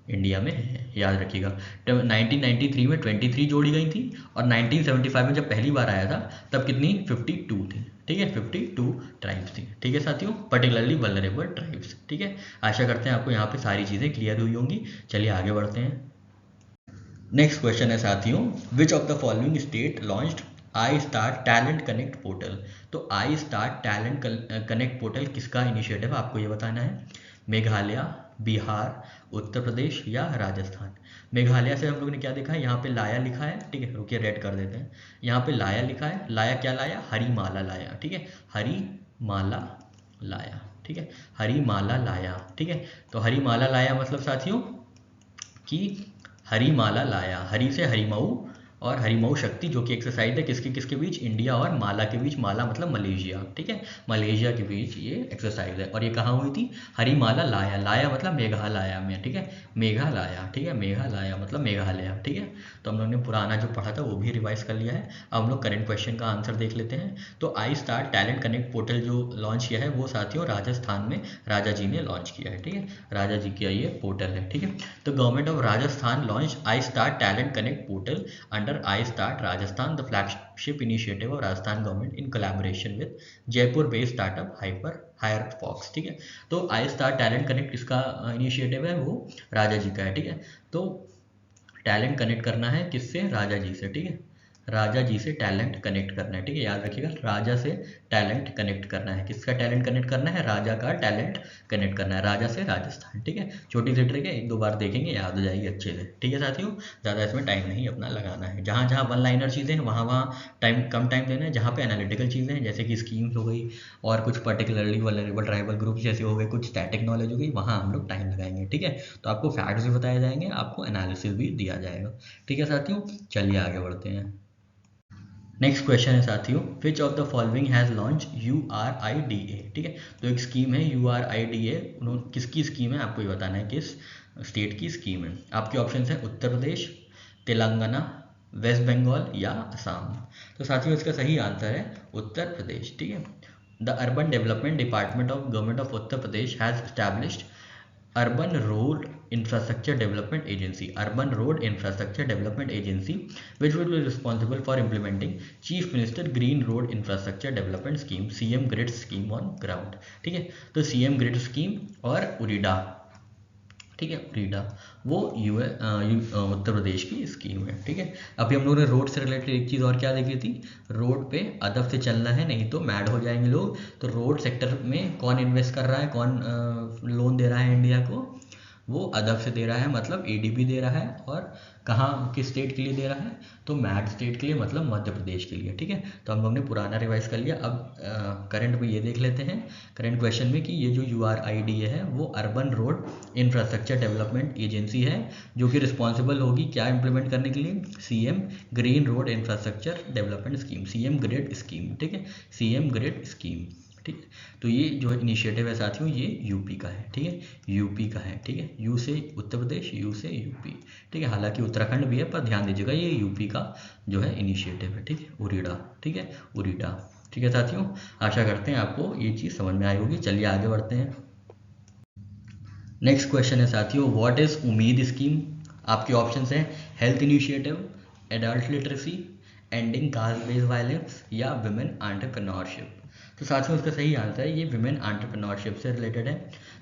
इंडिया में है, याद रखिएगा। 1993 में 23 जोड़ी गई थी, और 1975 में जब पहली बार आया था तब कितनी, 52 थी, ठीक है, 52 ट्राइब्स थी, ठीक है साथियों, पर्टिकुलरली वल्नरेबल ट्राइब्स, ठीक है। आशा करते हैं आपको यहाँ पे सारी चीज़ें क्लियर हुई होंगी। चलिए आगे बढ़ते हैं। नेक्स्ट क्वेश्चन है साथियों, which of the following state launched I star talent connect portal. तो आई स्टार टैलेंट कनेक्ट पोर्टल किसका इनिशिएटिव है, आपको ये बताना है। मेघालय, बिहार, उत्तर प्रदेश या राजस्थान। मेघालय से हम लोग ने क्या देखा है, यहाँ पे लाया लिखा है, ठीक है, रुकिए रेड कर देते हैं। यहाँ पे लाया लिखा है, लाया क्या लाया, हरी माला लाया, ठीक है, हरी माला लाया, ठीक है, हरी माला लाया, ठीक है। तो हरी माला लाया मतलब साथियों कि हरी माला लाया, हरी से हरिमऊ और हरिमऊ शक्ति जो कि एक्सरसाइज है किसके किसके बीच, इंडिया और माला के बीच, माला मतलब मलेशिया, ठीक है, मलेशिया के बीच ये एक्सरसाइज है। और ये कहाँ हुई थी, हरी माला लाया, लाया मतलब मेघालय में, ठीक है, मेघालय, ठीक है, मेघालय मतलब मेघालय, ठीक है। तो हम लोग ने पुराना जो पढ़ा था वो भी रिवाइज कर लिया है। अब हम लोग करेंट क्वेश्चन का आंसर देख लेते हैं। तो आई स्टार टैलेंट कनेक्ट पोर्टल जो लॉन्च किया है वो साथियों राजस्थान में राजा जी ने लॉन्च किया है, ठीक है, राजा जी का ये पोर्टल है, ठीक है। तो government of Rajasthan launch I star talent connect portal under I Start Rajasthan, the flagship initiative of Rajasthan government in collaboration with Jaipur-based startup HireFox, ठीक है। तो I Start Talent Connect किसका इनिशिएटिव है, वो राजा जी का है, ठीक है। तो टैलेंट कनेक्ट करना है किससे, राजा जी से, ठीक है, राजा जी से टैलेंट कनेक्ट करना है, ठीक है, याद रखिएगा, राजा से टैलेंट कनेक्ट करना है। किसका टैलेंट कनेक्ट करना है, राजा का टैलेंट कनेक्ट करना है, राजा से राजस्थान, ठीक है। छोटी सी ट्रिक है, एक दो बार देखेंगे याद हो जाएगी अच्छे से, ठीक है साथियों। ज़्यादा इसमें टाइम नहीं अपना लगाना है। जहाँ जहाँ वन लाइनर चीज़ें हैं वहाँ वहाँ टाइम कम टाइम देना है। जहाँ पे एनालिटिकल चीज़ें हैं जैसे कि स्कीम्स हो गई और कुछ पर्टिकुलरली वल्नरेबल ट्राइबल ग्रुप जैसे हो गए, कुछ स्टैटिक नॉलेज हो गई, वहाँ हम लोग टाइम लगाएंगे, ठीक है। तो आपको फैक्ट्स भी बताए जाएंगे, आपको एनालिसिस भी दिया जाएगा, ठीक है साथियों। चलिए आगे बढ़ते हैं। नेक्स्ट क्वेश्चन है साथियों, which of the following has launch URIDA, ठीक है। तो एक स्कीम है URIDA, उन्होंने किसकी स्कीम है, आपको ये बताना है किस स्टेट की स्कीम है। आपके ऑप्शन है उत्तर प्रदेश, तेलंगाना, वेस्ट बंगाल या असम। तो साथियों इसका सही आंसर है उत्तर प्रदेश, ठीक है। The urban development department of government of Uttar Pradesh has established Urban Road Infrastructure Development Agency, Urban Road Infrastructure Development Agency, which will be responsible for implementing Chief Minister Green Road Infrastructure Development Scheme CM Grid Scheme on ground, ठीक है। तो CM Grid Scheme और उरीडा, ठीक है, उरीडा वो उत्तर प्रदेश की scheme है, ठीक है। अभी हम लोगों ने रोड से रिलेटेड एक चीज़ और क्या देखी थी, रोड पे अदब से चलना है नहीं तो मैड हो जाएंगे लोग। तो रोड सेक्टर में कौन इन्वेस्ट कर रहा है, कौन लोन दे रहा है इंडिया को, वो अदब से दे रहा है, मतलब ADB दे रहा है। और कहाँ किस स्टेट के लिए दे रहा है, तो मैड स्टेट के लिए, मतलब मध्य प्रदेश के लिए, ठीक है। तो हम लोग ने पुराना रिवाइज कर लिया। अब करंट में ये देख लेते हैं, करंट क्वेश्चन में कि ये जो URIDA है वो urban road infrastructure development agency है जो कि रिस्पॉन्सिबल होगी क्या इम्प्लीमेंट करने के लिए, CM green road infrastructure development scheme, CM grid scheme, ठीक है, CM ग्रिड स्कीम, ठीक है। तो ये जो इनिशिएटिव है साथियों ये यूपी का है, ठीक है, यूपी का है, ठीक है, यू से उत्तर प्रदेश, यू से यूपी, ठीक है। हालांकि उत्तराखंड भी है पर ध्यान दीजिएगा ये यूपी का जो है इनिशिएटिव है, ठीक है, उरीडा, ठीक है, उरीडा, ठीक है साथियों। आशा करते हैं आपको ये चीज़ समझ में आई होगी। चलिए आगे बढ़ते हैं। नेक्स्ट क्वेश्चन है साथियों, व्हाट इज उम्मीद स्कीम। आपके ऑप्शन हैं health initiative, adult literacy, ending caste based violence या विमेन एंटरप्रेन्योरशिप। तो साथियों इसका सही आंसर है ये विमेन एंटरप्रेन्योरशिप से रिलेटेड है।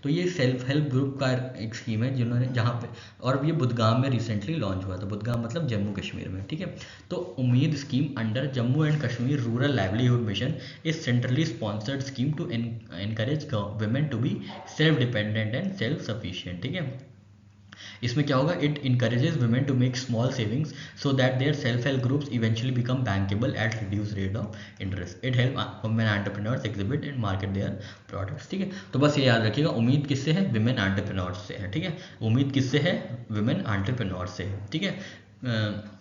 तो ये सेल्फ हेल्प ग्रुप का एक स्कीम है जिन्होंने जहाँ पे, और ये बुदगाम में रिसेंटली लॉन्च हुआ था, बुदगाम मतलब जम्मू कश्मीर में, ठीक है। तो Umeed scheme under Jammu and Kashmir rural livelihood mission is centrally sponsored scheme to encourage women to be self dependent and self sufficient, ठीक है। इसमें क्या होगा, it encourages women to make small savings so that their self help groups eventually become bankable at reduce rate of interest. It help women entrepreneurs exhibit and market their products, ठीक है। तो बस ये याद रखिएगा, उम्मीद किससे है, विमेन एंटरप्रेन्योर्स से है, ठीक है, उम्मीद किससे है, विमेन एंटरप्रेन्योर्स से है, ठीक है।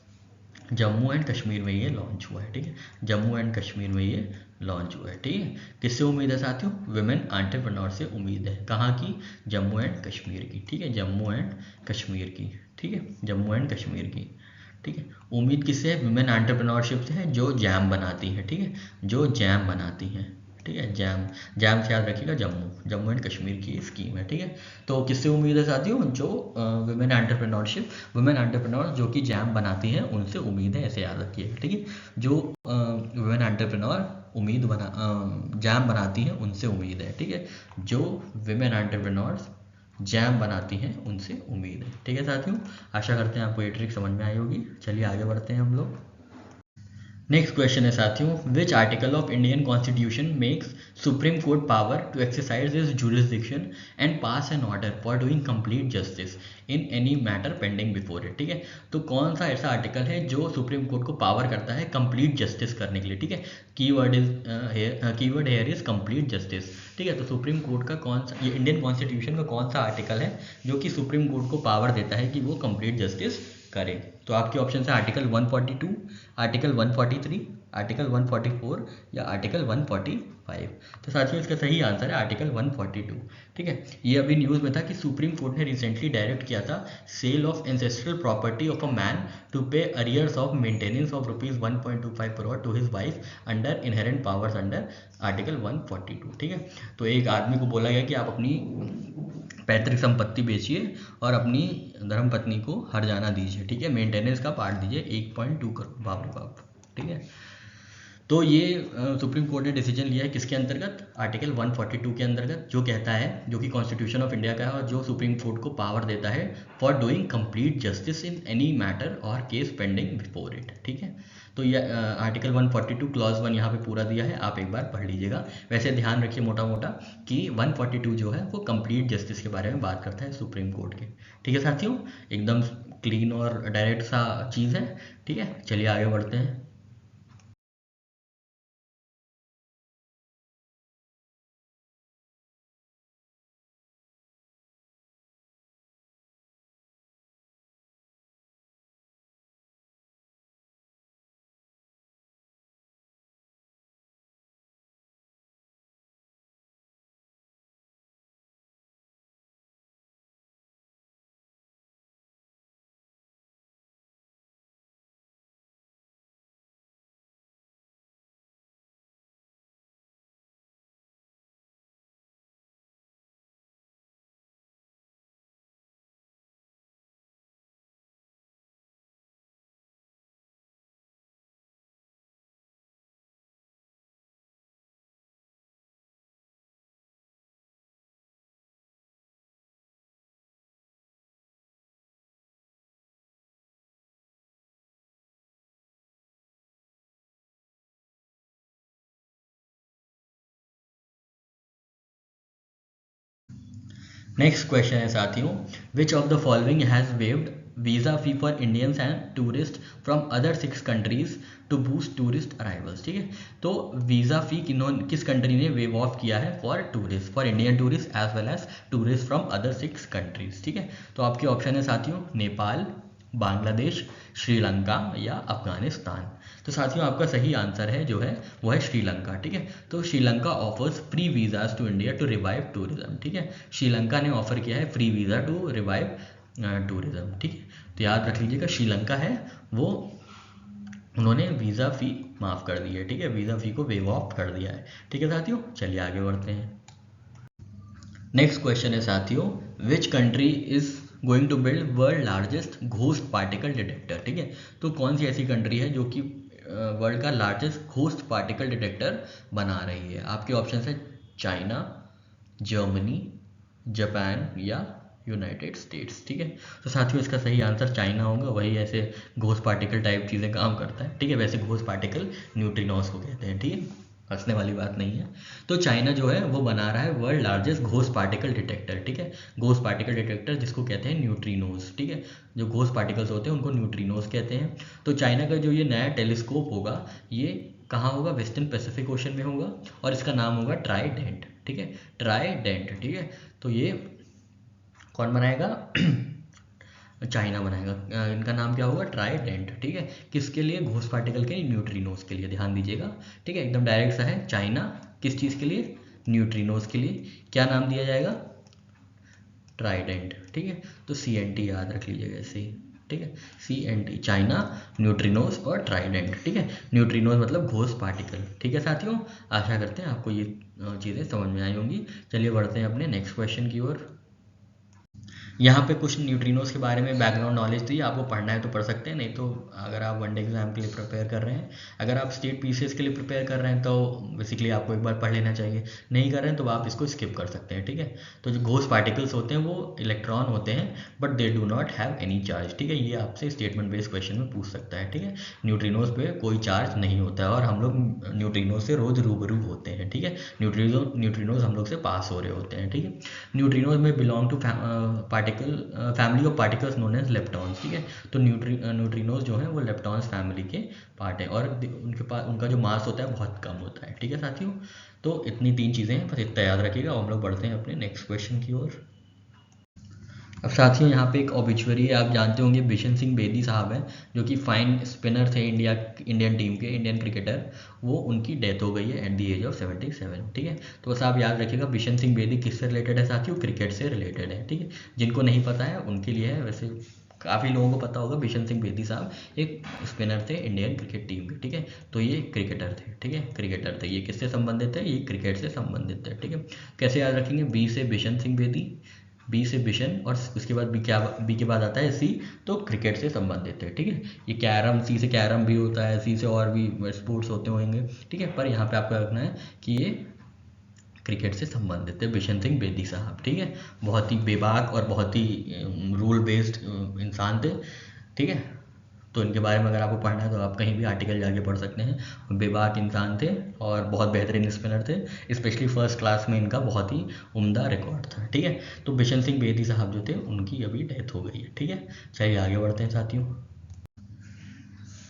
जम्मू एंड कश्मीर में ये लॉन्च हुआ है, ठीक है, जम्मू एंड कश्मीर में ये लॉन्च हुआ है, ठीक है। किससे उम्मीद है साथियों, विमेन एंटरप्रेन्योर से उम्मीद है। कहाँ की, जम्मू एंड कश्मीर की, ठीक है, जम्मू एंड कश्मीर की, ठीक है, जम्मू एंड कश्मीर की, ठीक है। उम्मीद किससे है, विमेन एंटरप्रेन्योरशिप से है जो जैम बनाती है, ठीक है, जो जैम बनाती हैं, ठीक है, जैम, जैम से याद रखिएगा जम्मू, जम्मू एंड कश्मीर की स्कीम है, ठीक है। तो किससे उम्मीद है साथियों, जो वुमेन एंटरप्रेन्योरशिप, वुमेन एंटरप्रेन्योर जो कि जैम बनाती हैं उनसे उम्मीद है, ऐसे याद रखिएगा, ठीक है। जो वुमेन एंटरप्रेन्योर उम्मीद बना जैम बनाती हैं उनसे उम्मीद है, ठीक है। जो वुमेन एंटरप्रेन्योर्स जैम बनाती हैं उनसे उम्मीद है। ठीक है साथियों, आशा करते हैं आपको ये ट्रिक समझ में आई होगी। चलिए आगे बढ़ते हैं हम लोग। नेक्स्ट क्वेश्चन है साथियों, which article of Indian constitution makes supreme court power to exercise is jurisdiction and pass an order for doing complete justice in any matter pending before it. ठीक है, तो कौन सा ऐसा आर्टिकल है जो सुप्रीम कोर्ट को पावर करता है कंप्लीट जस्टिस करने के लिए। ठीक है, keyword here is complete justice. ठीक है, तो सुप्रीम कोर्ट का कौन सा, ये इंडियन कॉन्स्टिट्यूशन का कौन सा आर्टिकल है जो कि सुप्रीम कोर्ट को पावर देता है कि वो कंप्लीट जस्टिस करे। तो आपके ऑप्शन है आर्टिकल 142, आर्टिकल 143, आर्टिकल 144 या आर्टिकल 145। तो साथियों इसका सही आंसर है आर्टिकल 142। ठीक है, ये अभी न्यूज़ में था कि सुप्रीम कोर्ट ने रिसेंटली डायरेक्ट किया था sale of ancestral property of a man to pay arrears of maintenance of ₹1.25 crore to his wife under inherent powers under article 142। ठीक है, तो एक आदमी को बोला गया कि आप अपनी पैतृक संपत्ति बेचिए और अपनी धर्मपत्नी को हर्जाना दीजिए। ठीक है, मेंटेनेंस का पार्ट दीजिए 1.2 करोड़। बाप रे बाप। ठीक है, तो ये सुप्रीम कोर्ट ने डिसीजन लिया है किसके अंतर्गत, आर्टिकल 142 के अंतर्गत, जो कहता है, जो कि कॉन्स्टिट्यूशन ऑफ इंडिया का है और जो सुप्रीम कोर्ट को पावर देता है for doing complete justice in any matter और केस पेंडिंग बिफोर इट। ठीक है, तो ये आर्टिकल 142 क्लॉज 1 यहाँ पे पूरा दिया है, आप एक बार पढ़ लीजिएगा। वैसे ध्यान रखिए मोटा मोटा कि 142 जो है वो कंप्लीट जस्टिस के बारे में बात करता है सुप्रीम कोर्ट के। ठीक है साथियों, एकदम क्लीन और डायरेक्ट सा चीज़ है। ठीक है, चलिए आगे बढ़ते हैं। नेक्स्ट क्वेश्चन है साथियों, which of the following has waived visa fee for Indians and tourist from other 6 countries to boost tourist arrivals. ठीक है, तो वीज़ा फी किस कंट्री ने वेव ऑफ किया है for tourist, for Indian tourist as well as tourist from other 6 countries. ठीक है, तो आपके ऑप्शन है साथियों नेपाल, बांग्लादेश, श्रीलंका या अफगानिस्तान। तो साथियों आपका सही आंसर है जो है वो है श्रीलंका। ठीक है, तो Sri Lanka offers free visas to India to revive tourism. ठीक है, श्रीलंका ने ऑफर किया है free visa to revive tourism. ठीक है, तो याद रख लीजिएगा श्रीलंका है वो, उन्होंने वीज़ा फ़ी माफ़ कर दी है। ठीक है, वीज़ा फ़ी को वेव ऑफ कर दिया है। ठीक है साथियों, चलिए आगे बढ़ते हैं। नेक्स्ट क्वेश्चन है साथियों, which country is going to build world largest ghost particle detector. ठीक है, तो कौन सी ऐसी कंट्री है जो कि वर्ल्ड का लार्जेस्ट घोस्ट पार्टिकल डिटेक्टर बना रही है। आपके ऑप्शन है चाइना, जर्मनी, जापान या यूनाइटेड स्टेट्स। ठीक है, तो साथियों इसका सही आंसर चाइना होगा, वही ऐसे घोस्ट पार्टिकल टाइप चीज़ें काम करता है। ठीक है, वैसे घोस्ट पार्टिकल न्यूट्रिनोस को कहते हैं। ठीक है, हंसने वाली बात नहीं है। तो चाइना जो है वो बना रहा है world largest ghost particle detector. ठीक है, घोस्ट पार्टिकल डिटेक्टर जिसको कहते हैं न्यूट्रिनोस। ठीक है, जो घोस्ट पार्टिकल्स होते हैं उनको न्यूट्रिनोस कहते हैं। तो चाइना का जो ये नया टेलीस्कोप होगा ये कहाँ होगा, वेस्टर्न पैसिफिक ओशन में होगा और इसका नाम होगा ट्राइडेंट। ठीक है, ट्राइडेंट। ठीक है, तो ये कौन बनाएगा चाइना बनाएगा। इनका नाम क्या होगा, ट्राइडेंट। ठीक है, किसके लिए, घोस्ट पार्टिकल के न्यूट्रिनोस के लिए, ध्यान दीजिएगा। ठीक है, एकदम डायरेक्ट सा है, चाइना किस चीज़ के लिए, न्यूट्रिनोस के लिए। क्या नाम दिया जाएगा, ट्राइडेंट। ठीक है, तो CNT याद रख लीजिएगा ऐसे ही। ठीक है, CNT, चाइना, न्यूट्रिनोस और ट्राइडेंट। ठीक है, न्यूट्रिनोस मतलब घोस्ट पार्टिकल। ठीक है साथियों, आशा करते हैं आपको ये चीज़ें समझ में आई होंगी। चलिए बढ़ते हैं अपने नेक्स्ट क्वेश्चन की ओर। यहाँ पे कुछ न्यूट्रिनोज के बारे में बैकग्राउंड नॉलेज थी, आपको पढ़ना है तो पढ़ सकते हैं, नहीं तो अगर आप वनडे एग्जाम के लिए प्रिपेयर कर रहे हैं, अगर आप स्टेट पीसीएस के लिए प्रिपेयर कर रहे हैं तो बेसिकली आपको एक बार पढ़ लेना चाहिए, नहीं कर रहे हैं तो आप इसको स्किप कर सकते हैं, ठीक है। तो जो घोस्ट पार्टिकल्स होते हैं वो इलेक्ट्रॉन होते हैं, but they do not have any charge, ठीक है। ये आपसे स्टेटमेंट बेस्ड क्वेश्चन में पूछ सकता है, ठीक है। न्यूट्रिनोज पे कोई चार्ज नहीं होता है और हम लोग न्यूट्रिनोज से रोज रूबरू होते हैं, ठीक है। न्यूट्रिनोज हम लोग से पास हो रहे होते हैं, ठीक है। न्यूट्रिनोज में belong to particle family of particles known as leptons, ठीक है। तो न्यूट्रिनोज जो है वो लेप्टॉन्स फैमिली के पार्ट है और उनके पास उनका जो मास होता है बहुत कम होता है, ठीक है साथियों। तो इतनी 3 चीज़ें हैं, बस इतना याद रखिएगा। हम लोग बढ़ते हैं अपने नेक्स्ट क्वेश्चन की ओर। अब साथियों यहाँ पे एक ऑबिचुअरी है, आप जानते होंगे बिशन सिंह बेदी साहब हैं जो कि फाइन स्पिनर थे इंडियन टीम के, इंडियन क्रिकेटर, वो उनकी डेथ हो गई है एट द एज ऑफ 77, ठीक है। तो बस आप याद रखिएगा बिशन सिंह बेदी किससे रिलेटेड है साथियों, क्रिकेट से रिलेटेड है, ठीक है। जिनको नहीं पता है उनके लिए है, वैसे काफ़ी लोगों को पता होगा। बिशन सिंह बेदी साहब एक स्पिनर थे इंडियन क्रिकेट टीम के, ठीक है। तो ये क्रिकेटर थे, ठीक है, क्रिकेटर थे। ये किससे संबंधित है, ये क्रिकेट से संबंधित है, ठीक है। कैसे याद रखेंगे, बी से बिशन सिंह बेदी, बी से बिशन और उसके बाद बी के बाद आता है सी, तो क्रिकेट से संबंधित है, ठीक है। ये कैरम, सी से कैरम भी होता है, सी से और भी स्पोर्ट्स होते होंगे, ठीक है। पर यहाँ पे आपको रखना है कि ये क्रिकेट से संबंधित है, बिशन सिंह बेदी साहब, ठीक है। बहुत ही बेबाक और बहुत ही रूल बेस्ड इंसान थे, ठीक है। तो इनके बारे में अगर आपको पढ़ना है तो आप कहीं भी आर्टिकल जाके पढ़ सकते हैं। बेबाक इंसान थे और बहुत बेहतरीन स्पिनर थे, स्पेशली फर्स्ट क्लास में इनका बहुत ही उम्दा रिकॉर्ड था, ठीक है। तो बिशन सिंह बेदी साहब जो थे उनकी अभी डेथ हो गई है, ठीक है। चलिए आगे बढ़ते हैं साथियों।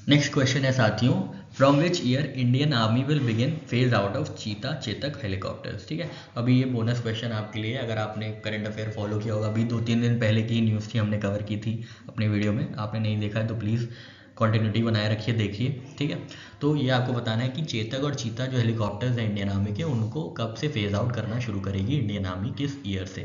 नेक्स्ट क्वेश्चन है साथियों, from which year Indian army will begin phase out of चीता चेतक हेलीकॉप्टर्स, ठीक है। अभी ये बोनस क्वेश्चन आपके लिए, अगर आपने करंट अफेयर फॉलो किया होगा, अभी 2-3 दिन पहले की न्यूज़ थी, हमने कवर की थी अपने वीडियो में, आपने नहीं देखा है तो प्लीज़ कंटिन्यूटी बनाए रखिए, देखिए, ठीक है। तो ये आपको बताना है कि चेतक और चीता जो हेलीकॉप्टर्स हैं इंडियन आर्मी के, उनको कब से फेज आउट करना शुरू करेगी इंडियन आर्मी, किस ईयर से।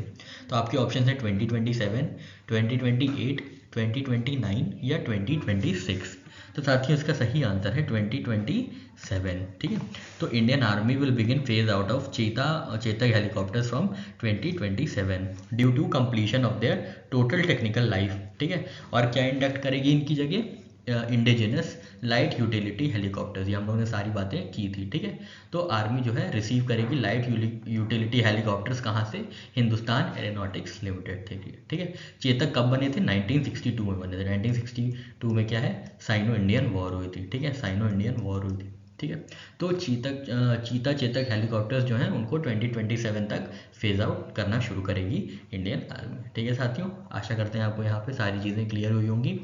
तो आपके ऑप्शन है 2027, 2028, 2029 या 2026। तो साथियों इसका सही आंसर है 2027, ठीक है। तो Indian army will begin phase out of Chetak helicopters from 2027 due to completion of their total technical life, ठीक है। और क्या इंडक्ट करेगी इनकी जगह, इंडिजिनस लाइट यूटिलिटी हेलीकॉप्टर्स, ये हम लोगों ने सारी बातें की थी, ठीक है। तो आर्मी जो है रिसीव करेगी लाइट यूटिलिटी हेलीकॉप्टर्स, कहाँ से, हिंदुस्तान एरोनॉटिक्स लिमिटेड थे, ठीक है। चेतक कब बने थे, 1962 में बने थे। 1962 में क्या है, साइनो इंडियन वॉर हुई थी, ठीक है, साइनो इंडियन वॉर हुई थी, ठीक है। तो चीता चेतक हेलीकॉप्टर्स जो हैं उनको 2027 तक फेज आउट करना शुरू करेगी इंडियन आर्मी, ठीक है साथियों। आशा करते हैं आपको यहाँ पे सारी चीज़ें क्लियर हुई होंगी।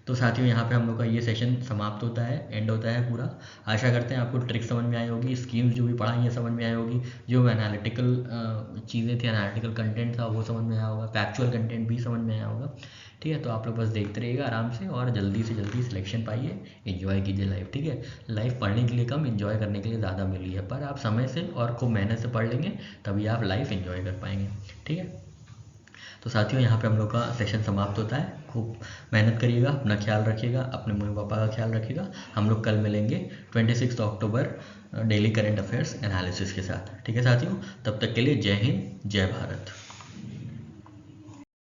तो साथियों यहाँ पे हम लोग का ये सेशन समाप्त होता है, एंड होता है पूरा। आशा करते हैं आपको ट्रिक समझ में आई होगी, स्कीम्स जो भी पढ़ाई है समझ में आई होगी, जो एनालिटिकल चीज़ें थी, एनालिटिकल कंटेंट था वो समझ में आया होगा, फैक्चुअल कंटेंट भी समझ में आया होगा, ठीक है। तो आप लोग बस देखते रहिएगा आराम से और जल्दी से जल्दी सिलेक्शन पाइए, एंजॉय कीजिए लाइफ, ठीक है। लाइफ पढ़ने के लिए कम, एंजॉय करने के लिए ज़्यादा मिली है, पर आप समय से और खूब मेहनत से पढ़ लेंगे तभी आप लाइफ एंजॉय कर पाएंगे, ठीक है। तो साथियों यहाँ पे हम लोग का सेशन समाप्त होता है। खूब मेहनत करिएगा, अपना ख्याल रखिएगा, अपने मम्मी पापा का ख्याल रखिएगा। हम लोग कल मिलेंगे 26 अक्टूबर डेली करंट अफेयर्स एनालिसिस के साथ, ठीक है साथियों। तब तक के लिए जय हिंद, जय भारत।